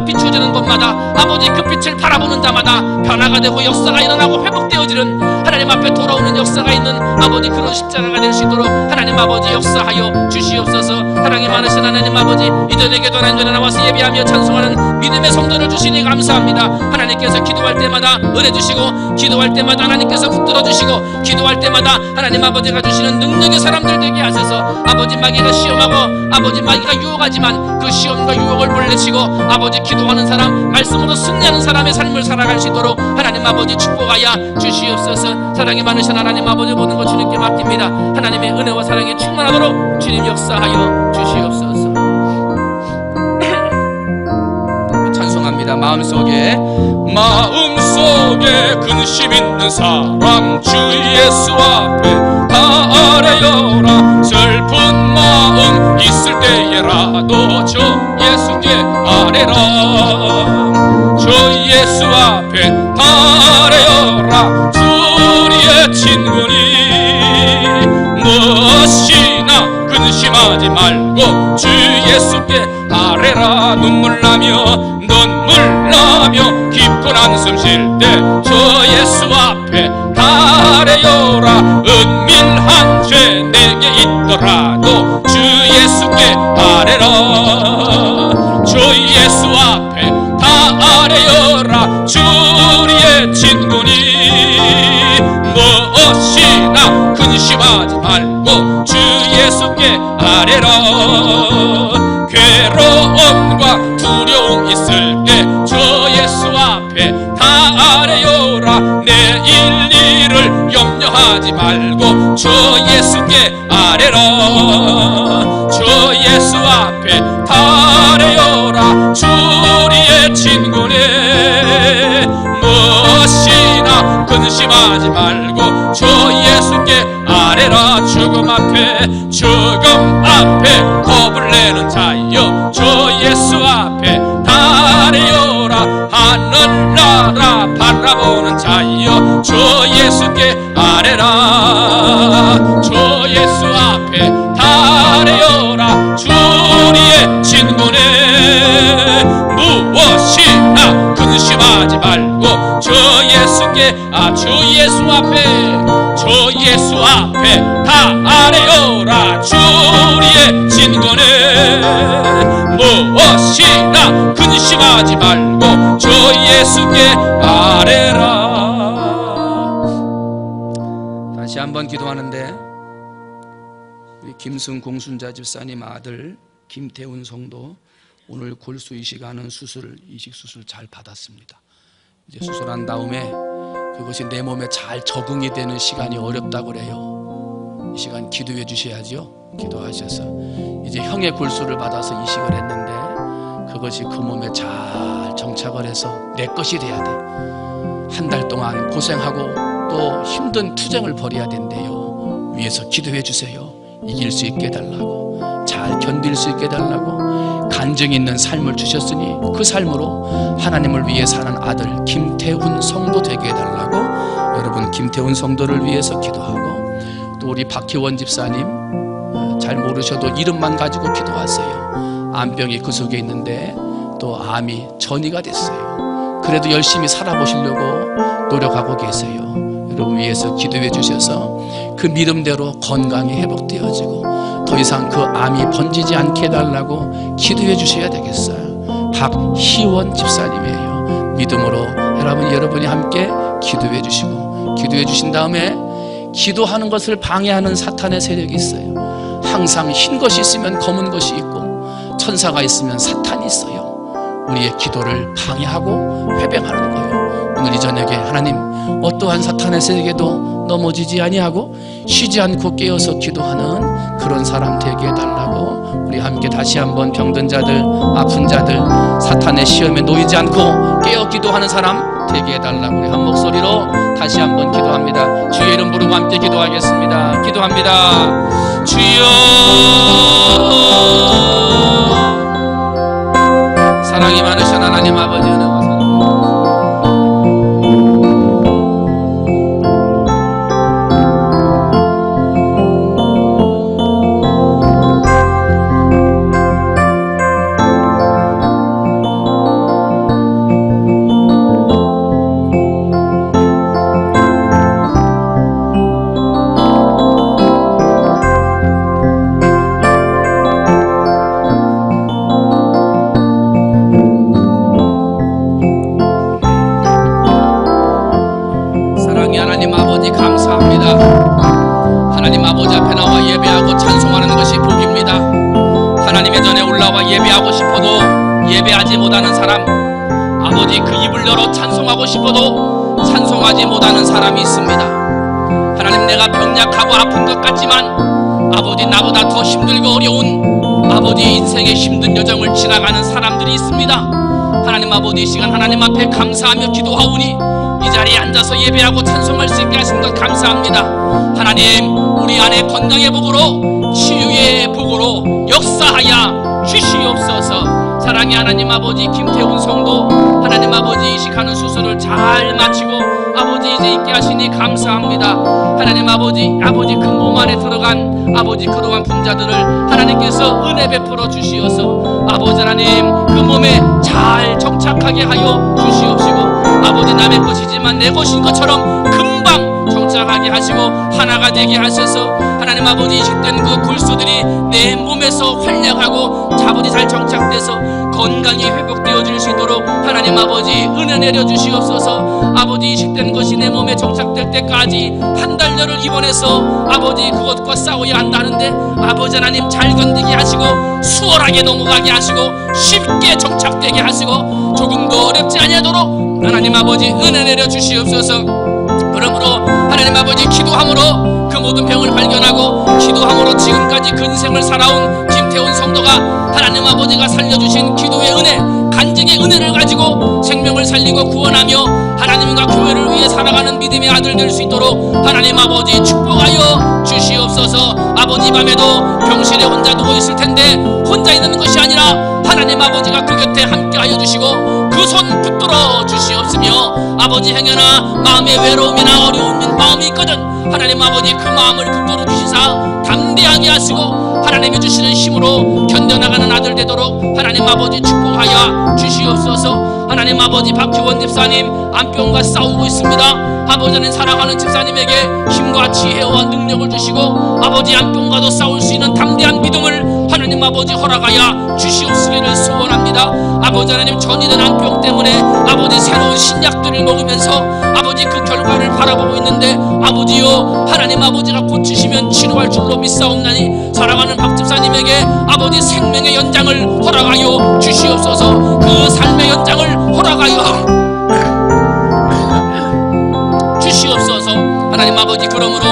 비추어지는 곳마다 아버지 그 빛을 바라보는 자마다 변화가 되고 역사가 일어나고 회복되어지는 하나님 앞에 돌아오는 역사가 있는 아버지 그런 십자가가 될 수 있도록 하나님 아버지 역사하여 주시옵소서. 사랑이 많으신 하나님 아버지 이전에 계단 전에 나와서 예배하며 찬송하는 믿음의 성전을 주시니 감사합니다. 하나님께서 기도할 때마다 은혜 주시고 기도할 때마다 하나님께서 붙들어 주시고 기도할 때마다 하나님 아버지가 주시는 능력의 사람들 되게 하셔서 아버지 마귀가 시험하고 아버지 마귀가 유혹하지만 그 시험과 유혹을 물리치고 아버지 기도하는 사람 말씀으로 승리하는 사람의 삶을 살아갈 수 있도록 하나님 아버지 축복하여 주시옵소서. 사랑이 많으신 하나님 아버지 모든 것 주님께 맡깁니다. 하나님의 은혜와 사랑에 충만하도록 주님 역사하여 주시옵소서. 찬송합니다. 마음속에 근심 있는 사람 주 예수 앞에 다 아뢰어라. 슬픈 마음 있을 때에라도 주 예수께 아뢰라. 주 예수 앞에 다 아뢰어라. 우리의 친구니 무엇이나 근심하지 말고 주 예수께 아뢰라. 눈물 나며 깊은 한숨 쉴 때 주 예수 앞에 다 아뢰어라. 은밀한 죄 내게 있더라도 주 예수께 아뢰라. 주 예수 앞에 다 아뢰어라. 주 우리의 친구니 무엇이나 근심하지 말고 말고 주 예수께 아뢰라. 괴로움과 두려움 있을 때 주 예수 앞에 다 아뢰요라. 내일 일을 염려하지 말고 주 예수께 아뢰라. 주 예수 앞에 다 아뢰요라. 주 우리의 친구네. 무엇이나 근심하지 말고 주 예수께 아뢰라. 죽음 앞에 겁을 내는 자여 주 예수 앞에 다 아뢰요라. 하늘나라 바라보는 자여 주 예수께 아뢰라. 주 예수 앞에 다 아뢰요라. 주 우리의 친구네. 무엇이나 근심하지 말고 주 예수께 주 예수 앞에 다 아뢰요라. 주 우리의 친구네. 무엇이나 근심하지 말고 주 예수께 아뢰라. 다시 한번 기도하는데 우리 김승 공순자 집사님 아들 김태훈 성도 오늘 골수 이식하는 이식 수술 잘 받았습니다. 이제 수술한 다음에 그것이 내 몸에 잘 적응이 되는 시간이 어렵다고 그래요. 이 시간 기도해 주셔야죠. 기도하셔서 이제 형의 골수를 받아서 이식을 했는데 그것이 그 몸에 잘 정착을 해서 내 것이 돼야 돼. 한 달 동안 고생하고 또 힘든 투쟁을 벌여야 된대요. 위에서 기도해 주세요. 이길 수 있게 해달라고, 잘 견딜 수 있게 해달라고, 간증 있는 삶을 주셨으니 그 삶으로 하나님을 위해 사는 아들 김태훈 성도 되게 해달라고 여러분 김태훈 성도를 위해서 기도하고, 또 우리 박혜원 집사님 잘 모르셔도 이름만 가지고 기도하세요. 암병이 그 속에 있는데 또 암이 전이가 됐어요. 그래도 열심히 살아보시려고 노력하고 계세요. 여러분 위해서 기도해 주셔서 그 믿음대로 건강이 회복되어지고 더 이상 그 암이 번지지 않게 해달라고 기도해 주셔야 되겠어요. 박희원 집사님이에요. 믿음으로 여러분이 함께 기도해 주시고, 기도해 주신 다음에 기도하는 것을 방해하는 사탄의 세력이 있어요. 항상 흰 것이 있으면 검은 것이 있고 천사가 있으면 사탄이 있어요. 우리의 기도를 방해하고 회병하는 거예요. 오늘 이 저녁에 하나님 어떠한 사탄의 세력에도 넘어지지 아니하고 쉬지 않고 깨어서 기도하는 그런 사람 되게 해달라고 우리 함께 다시 한번 병든 자들, 아픈 자들, 사탄의 시험에 놓이지 않고 깨어 기도하는 사람 되게 해달라고 우리 한 목소리로 다시 한번 기도합니다. 주의 이름 부르고 함께 기도하겠습니다. 기도합니다. 주여, 사랑이 많으신 하나님 아버지 은혜와 사랑, 하나님 아버지 앞에 나와 예배하고 찬송하는 것이 복입니다. 하나님의 전에 올라와 예배하고 싶어도 예배하지 못하는 사람, 아버지 그 입을 열어 찬송하고 싶어도 찬송하지 못하는 사람이 있습니다. 하나님, 내가 병약하고 아픈 것 같지만 아버지 나보다 더 힘들고 어려운 아버지 인생의 힘든 여정을 지나가는 사람들이 있습니다. 하나님 아버지, 이 시간 하나님 앞에 감사하며 기도하오니 이 자리에 앉아서 예배하고 찬송할 수 있게 하신 것 감사합니다. 하나님, 우리 안에 건강의 복으로 치유의 복으로 역사하여 주시옵소서. 사랑의 하나님 아버지, 김태훈 성도 하나님 아버지 이식하는 수술을 잘 마치고 아버지 이제 있게 하시니 감사합니다. 하나님 아버지 그 몸 안에 들어간 아버지 그러한 분자들을 하나님께서 은혜 베풀어 주시어서 아버지 하나님 그 몸에 잘 정착하게 하여 주시옵시고, 아버지 남의 것이지만 내 것인 것처럼 금방 정착하게 하시고 하나가 되게 하셔서 하나님 아버지 이식된 그 골수들이 내 몸에 몸에서 활력하고 아버지 잘 정착돼서 건강이 회복되어질 수 있도록 하나님 아버지 은혜 내려주시옵소서. 아버지 이식된 것이 내 몸에 정착될 때까지 한 달여를 입원해서 아버지 그것과 싸워야 한다는데 아버지 하나님 잘 견디게 하시고 수월하게 넘어가게 하시고 쉽게 정착되게 하시고 조금도 어렵지 아니하도록 하나님 아버지 은혜 내려주시옵소서. 그러므로 하나님 아버지 기도함으로 그 모든 병을 발견하고 기도함으로 지금까지 근생을 살아온 김태훈 성도가 하나님 아버지가 살려주신 기도의 은혜, 간증의 은혜를 가지고 생명을 살리고 구원하며 하나님과 교회를 위해 살아가는 믿음의 아들 될 수 있도록 하나님 아버지 축복하여 주시옵소서. 아버지 밤에도 병실에 혼자 누워 있을 텐데 혼자 있는 것이 아니라 하나님 아버지가 그 곁에 함께하여 주시고 그 손 붙들어 주시옵으며 아버지 행여나 마음의 외로움이나 어려운 마음이 있거든 하나님 아버지 그 마음을 붙들어 주시사 담대하게 하시고 하나님이 주시는 힘으로 견뎌나가는 아들 되도록 하나님 아버지 축복하여 주시옵소서. 하나님 아버지 박효원 집사님 암병과 싸우고 있습니다. 아버지는 살아가는 집사님에게 힘과 지혜와 능력을 주시고 아버지 암병과도 싸울 수 있는 담대한 믿음을 하나님 아버지 허락하여 주시옵시기를 소원합니다. 아버지 하나님 전이된 암병 때문에 아버지 새로운 신약들을 먹으면서 아버지 그 결과를 바라보고 있는데 아버지요 하나님 아버지가 고치시면 치료할 줄로 믿사옵나니 살아가는 박 집사님에게 아버지 생명의 연장을 허락하여 주시옵소서. 그 삶의 연장을 허락하여 주시옵소서. 하나님 아버지 그러므로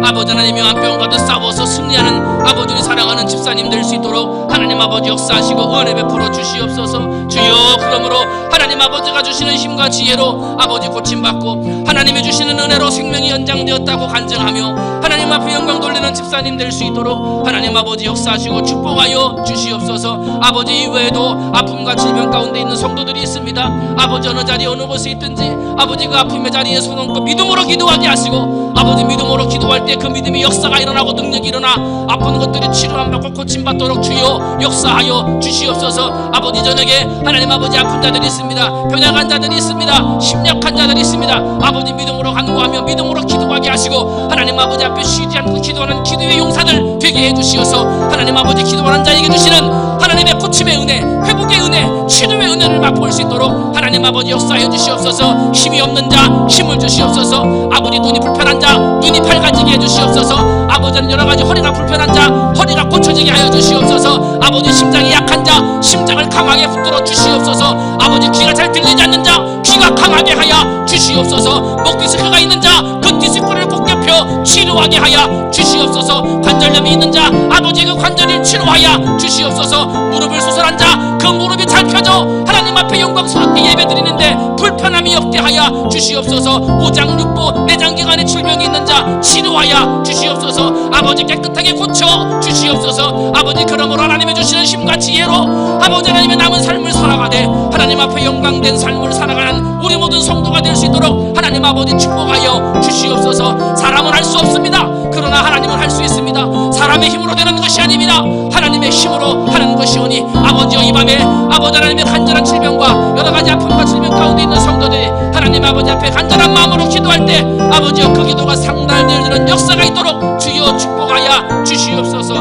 아버지 하나님이 암병과도 싸워서 승리하는 아버지를 사랑하는 집사님 될 수 있도록 하나님 아버지 역사하시고 은혜 베풀어 주시옵소서. 주여 그러므로 하나님 아버지가 주시는 힘과 지혜로 아버지 고침받고 하나님이 주시는 은혜로 생명이 연장되었다고 간증하며 하나님 앞에 영광 돌리는 집사님 될 수 있도록 하나님 아버지 역사하시고 축복하여 주시옵소서. 아버지 이외에도 아픔과 질병 가운데 있는 성도들이 있습니다. 아버지 어느 자리에 어느 곳에 있든지 아버지 그 아픔의 자리에 손 얹고 믿음으로 기도하게 하시고 아버지 믿음으로 기도할 때 그 믿음의 역사가 일어나고 능력이 일어나 아픈 것들이 치료 안 받고 고침받도록 주여 역사하여 주시옵소서. 아버지 저녁에 하나님 아버지 아픈 자들이 있습니다. 병약한 자들이 있습니다. 심력한 자들이 있습니다. 아버지 믿음으로 간구하며 믿음으로 기도하게 하시고 하나님 아버지 앞에 쉬지 않고 기도하는 기도의 용사들 되게 해주시어서 하나님 아버지 기도하는 자에게 주시는 하나님의 고침의 은혜, 회복의 은혜, 치료의 은혜를 맛볼 수 있도록 하나님 아버지 역사해 주시옵소서. 힘이 없는 자 힘을 주시옵소서. 아버지 눈이 불편한 자 눈이 밝아지게 해주시옵소서. 아버지는 여러가지 허리가 불편한 자 허리가 고쳐지게 하여 주시옵소서. 아버지 심장이 약한 자 심장을 강하게 붙들어 주시옵소서. 아버지 귀가 잘 들리지 않는 자 귀가 강하게 하여 주시옵소서. 목 디스크가 있는 자 그 디스크를 곱게 펴 치료하게 하여 주시옵소서. 관절염이 있는 자 아버지 그 관절을 치료하여 주시옵소서. 무릎을 수술한 자 그 무릎이 잘 펴져 하나님 앞에 영광스럽게 예배드리는데 불편함이 없게 하여 주시옵소서. 오장 육부 내장기관에 질병이 있는 자 치료하여 주시옵소서. 아버지 깨끗하게 고쳐 주시옵소서. 아버지 그러므로 하나님이 주시는 힘과 지혜로 아버지 하나님의 남은 삶을 살아가되 하나님 앞에 영광된 삶을 살아가는 우리 모든 성도가 될 수 있도록 하나님 아버지 축복하여 주시옵소서. 사람은 할 수 없습니다. 그러나 하나님은 할 수 있습니다. 사람의 힘으로 되는 것이 아닙니다. 하나님의 힘으로 하는 것이오니 아버지여 이 밤에 아버지 하나님의 간절한 질병과 여러가지 아픔과 질병 가운데 있는 성도들이 하나님 아버지 앞에 간절한 마음으로 기도할 때 아버지여 그 기도가 상달되는 역사가 있도록 주여 축복하여 주시옵소서.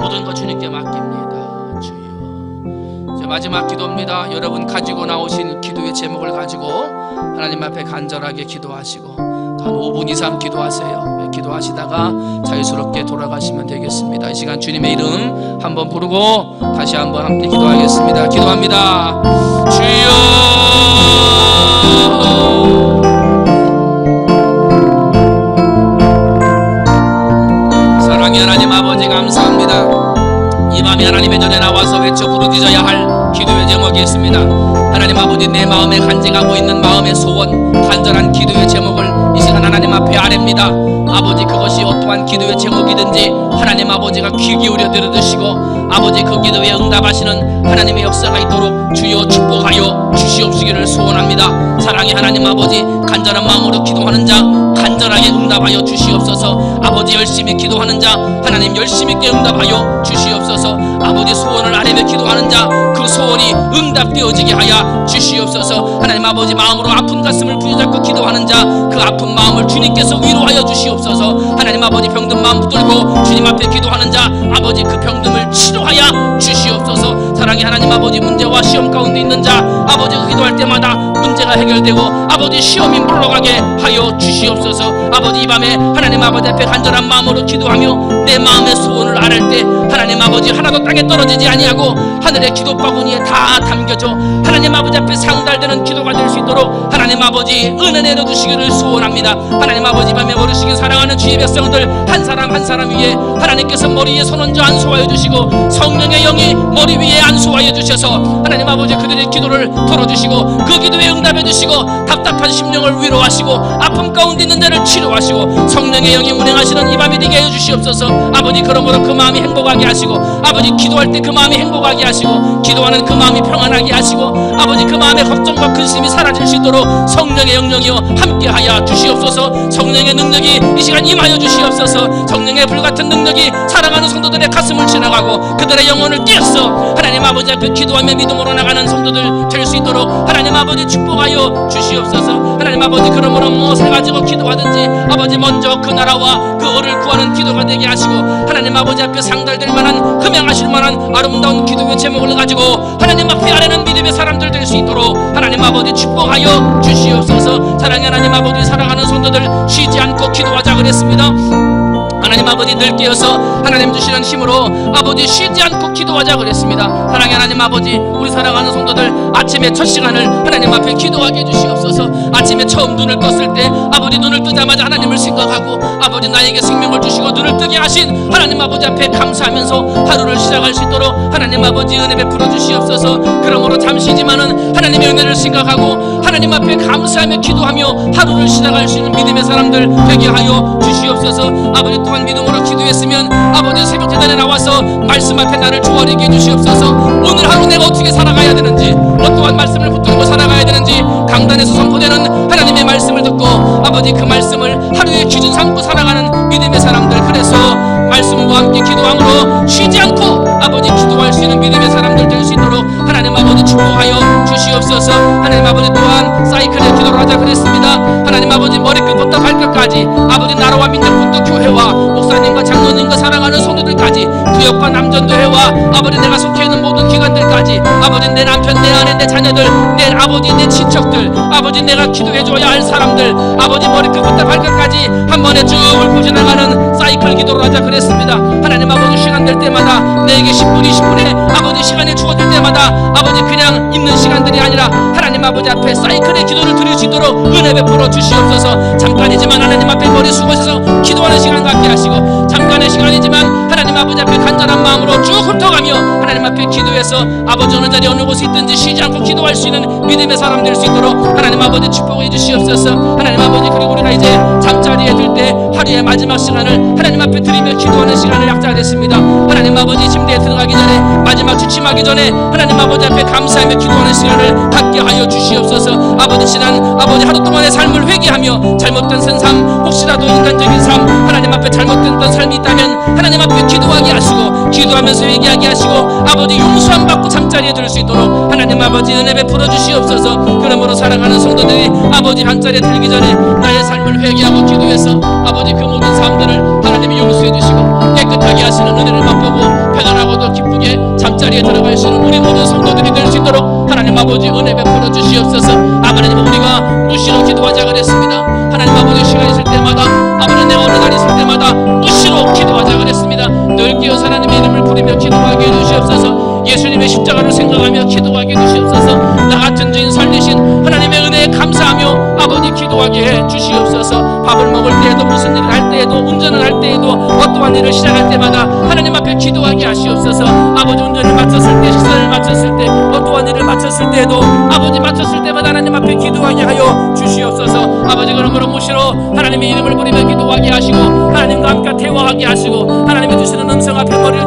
모든 것 주님께 맡깁니다. 주여 제 마지막 기도입니다. 여러분 가지고 나오신 기도의 제목을 가지고 하나님 앞에 간절하게 기도하시고 한 5분 이상 기도하세요. 기도하시다가 자유스럽게 돌아가시면 되겠습니다. 이 시간 주님의 이름 한번 부르고 다시 한번 함께 기도하겠습니다. 기도합니다. 주여 사랑의 하나님 아버지 감사합니다. 이 밤에 하나님의 전에 나와서 외쳐 부르짖어야 할 기도의 제목이 있습니다. 하나님 아버지 내 마음에 간직하고 있는 마음의 소원 간절한 기도의 제목을 이 시간 하나님 앞에 아뢰입니다. 아버지 그것이 어떠한 기도의 제목이든지 하나님 아버지가 귀 기울여 들어주시고 아버지 그 기도에 응답하시는 하나님의 역사가 있도록 주여 축복하여 주시옵시기를 소원합니다. 사랑의 하나님 아버지 간절한 마음으로 기도하는 자 간절하게 응답하여 주시옵소서. 아버지 열심히 기도하는 자 하나님 열심히 있게 응답하여 주시옵소서. 아버지 소원을 아뢰며 기도하는 자 그 소원이 응답되어지게 하여 주시옵소서. 하나님 아버지 마음으로 아픈 가슴을 부여잡고 기도하는 자 그 아픈 마음을 주님께서 위로하여 주시옵소서. 하나님 아버지 병든 마음 붙들고 주님 앞에 기도하는 자 아버지 그 병듦을 치료 하여 주시옵소서. 사랑의 하나님 아버지, 문제와 시험 가운데 있는 자 아버지가 기도할 때마다 문제가 해결되고 아버지 시험이 물러가게 하여 주시옵소서. 아버지, 이 밤에 하나님 아버지 앞에 간절한 마음으로 기도하며 내 마음의 소원을 아뢰 때 하나님 아버지 하나도 땅에 떨어지지 아니하고 하늘의 기도 바구니에 다 담겨져 하나님 아버지 앞에 상달되는 기도가 될 수 있도록 하나님 아버지 은혜 내려주시기를 소원합니다. 하나님 아버지, 밤에 모르시긴 사랑하는 주의 백성들 한 사람 한 사람 위에 하나님께서 머리 위에 손 얹어 안수하여 주시고 성령의 영이 머리 위에 안수하여 주셔서 하나님 아버지 그들의 기도를 들어주시고 그 기도에 응답해 주시고 답답한 심령을 위로하시고 아픔 가운데 있는 자를 치료하시고 성령의 영이 운행하시는 이 밤이 되게 해 주시옵소서. 아버지, 그러므로 그 마음이 행복하게 하시고 아버지 기도할 때 그 마음이 행복하게 하시고 기도하는 그 마음이 평안하게 하시고 아버지 그 마음의 걱정과 근심이 사라질 수 있도록 성령의 영령이여 함께하여 주시옵소서. 성령의 능력이 이 시간 임하여 주시옵소서. 성령의 불같은 능력이 사랑하는 성도들의 가슴을 지나가고 그들의 영혼을 띄어서 하나님 아버지 앞에 기도하며 믿음으로 나가는 성도들 될 수 있도록 하나님 아버지 축복하여 주시옵소서. 하나님 아버지, 그러므로 무엇을 가지고 기도하든지 아버지 먼저 그 나라와 그 의를 구하는 기도가 되게 하시고 하나님 아버지 앞에 상달될 만한 흠양하실 만한 아름다운 기도의 제목을 가지고 하나님 앞에 아뢰는 믿음의 사람들 될 수 있도록 하나님 아버지 축복하여 주시옵소서. 사랑의 하나님 아버지, 사랑하는 성도들 쉬지 않고 기도하자 그랬습니다. 하나님 아버지, 늘 깨어서 하나님 주시는 힘으로 아버지 쉬지 않고 기도하자 그랬습니다. 사랑의 하나님 아버지, 우리 사랑하는 성도들 아침에 첫 시간을 하나님 앞에 기도하게 해주시옵소서. 아침에 처음 눈을 떴을 때 아버지 눈을 뜨자마자 하나님을 생각하고 아버지 나에게 생명을 주시고 눈을 뜨게 하신 하나님 아버지 앞에 감사하면서 하루를 시작할 수 있도록 하나님 아버지 은혜 베풀어 주시옵소서. 그러므로 잠시지만은 하나님의 은혜를 생각하고 하나님 앞에 감사하며 기도하며 하루를 시작할 수 있는 믿음의 사람들 되게 하여 주시옵소서. 아버지, 또한 믿음으로 기도했으면 아버지 새벽 제단에 나와서 말씀 앞에 나를 조아리게 해주시옵소서. 오늘 하루 내가 어떻게 살아가야 되는지, 어떠한 말씀을 붙들고 살아가야 되는지 강단에서 선포되는 하나님의 말씀을 듣고 아버지 그 말씀을 하루의 기준 삼고 살아가는 믿음의 사람들, 그래서 말씀과 함께 기도함으로 쉬지 않고 아버지 기도할 수 있는 믿음의 사람들 될 수 있도록 하나님 아버지 축복하여 주시옵소서. 하나님 아버지, 또한 사이클의 기도를 하자 그랬습니다. 하나님 아버지, 머리끝부터 발끝까지 아버지 나라와 민족부터 교회와 목사님과 장로님과 사랑하는 성도들까지 구역과 남전도회와 아버지 내가 속해 있는 모든 기관들까지 아버지 내 남편, 내 아내, 내 자녀들, 내 아버지, 내 친척들, 아버지 내가 기도해줘야 할 사람들, 아버지 머리끝부터 발끝까지 한 번에 쭉 훑고 지나가는 사이클 기도를 하자 그랬습니다. 하나님 아버지, 시간 될 때마다 내게 10분 20분에 아버지 시간이 주어질 때마다 아버지 그냥 있는 시간들이 아니라 하나님 아버지 앞에 사이클의 기도를 드릴 수 있도록 은혜 베풀어 주시옵소서. 잠깐이지만 하나님 앞에 머리 숙여서 기도하는 시간 갖게 하시고 잠깐의 시간이지만 하나님 아버지 앞에 간절한 마음으로 쭉 훑어가며 하나님 앞에 기도해서 아버지 어느 자리 어느 곳에 있든지 쉬지 않고 기도할 수 있는 믿음의 사람 될 수 있도록 하나님 아버지 축복해 주시옵소서. 하나님 아버지, 그리고 우리가 이제 잠자리에 들 때 하루의 마지막 시간을 하나님 앞에 드리며 기도하는 시간을 약속했습니다. 하나님 아버지, 침대에 들어가기 전에 마지막 취침하기 전에 하나님 아버지 앞에 감사하며 기도하는 시간을 갖게 하여 주시옵소서. 아버지, 지난 아버지 하루 동안의 삶을 회개하며 잘못된 삶, 혹시라도 인간적인 삶, 하나님 앞에 잘못된 삶이 있다면 하나님 앞에 기도하게 하시고 기도하면서 회개하게 하시고 아버지 용서함 받고 잠자리에 들 수 있도록 하나님 아버지 은혜 베풀어 주시옵소서. 그러므로 사랑하는 성도들이 아버지 잠자리에 들기 전에 나의 삶을 회개하고 기도해서 아버지 그 모든 삶들을 하나님이 용서해 주시고 깨끗하게 하시는 은혜를 맛보고 편안하고도 기쁘게 잠자리에 들어갈 수 있는 우리 모든 성도들이 될 수 있도록 하나님 아버지 은혜 베풀어 주시옵소서. 하나님, 우리가 무시로 기도하자 그랬습니다. 하나님 아버지, 시간 있을 때마다 아버지 내 어느 날 있을 때마다 무시로 기도하자 그랬습니다. 늘 깨어서 하나님의 이름을 부르며 기도하게 해주시옵소서. 예수님의 십자가를 생각하며 기도하게 해주시옵소서. 나 같은 죄인 살리신 하나님의 은혜에 감사하며 아버지 기도하게 해주시옵소서. 밥을 먹을 때에도 무슨 일을 할 때에도 운전을 할 때에도 어떠한 일을 시작할 때마다 하나님 앞에 기도하게 하시옵소서. 아버지 운전을 마쳤을 때, 식사를 마쳤을 때, 어떠한 일을 마쳤을 때에도 아버지 마쳤을 때마다 하나님 앞에 기도하게 하여 주시옵소서. 아버지, 그러므로 무시로 하나님의 이름을 부르며 기도하게 하시고 하나님과 함께 대화하게 하시고 하나님이 주시는 음성 앞에 머리를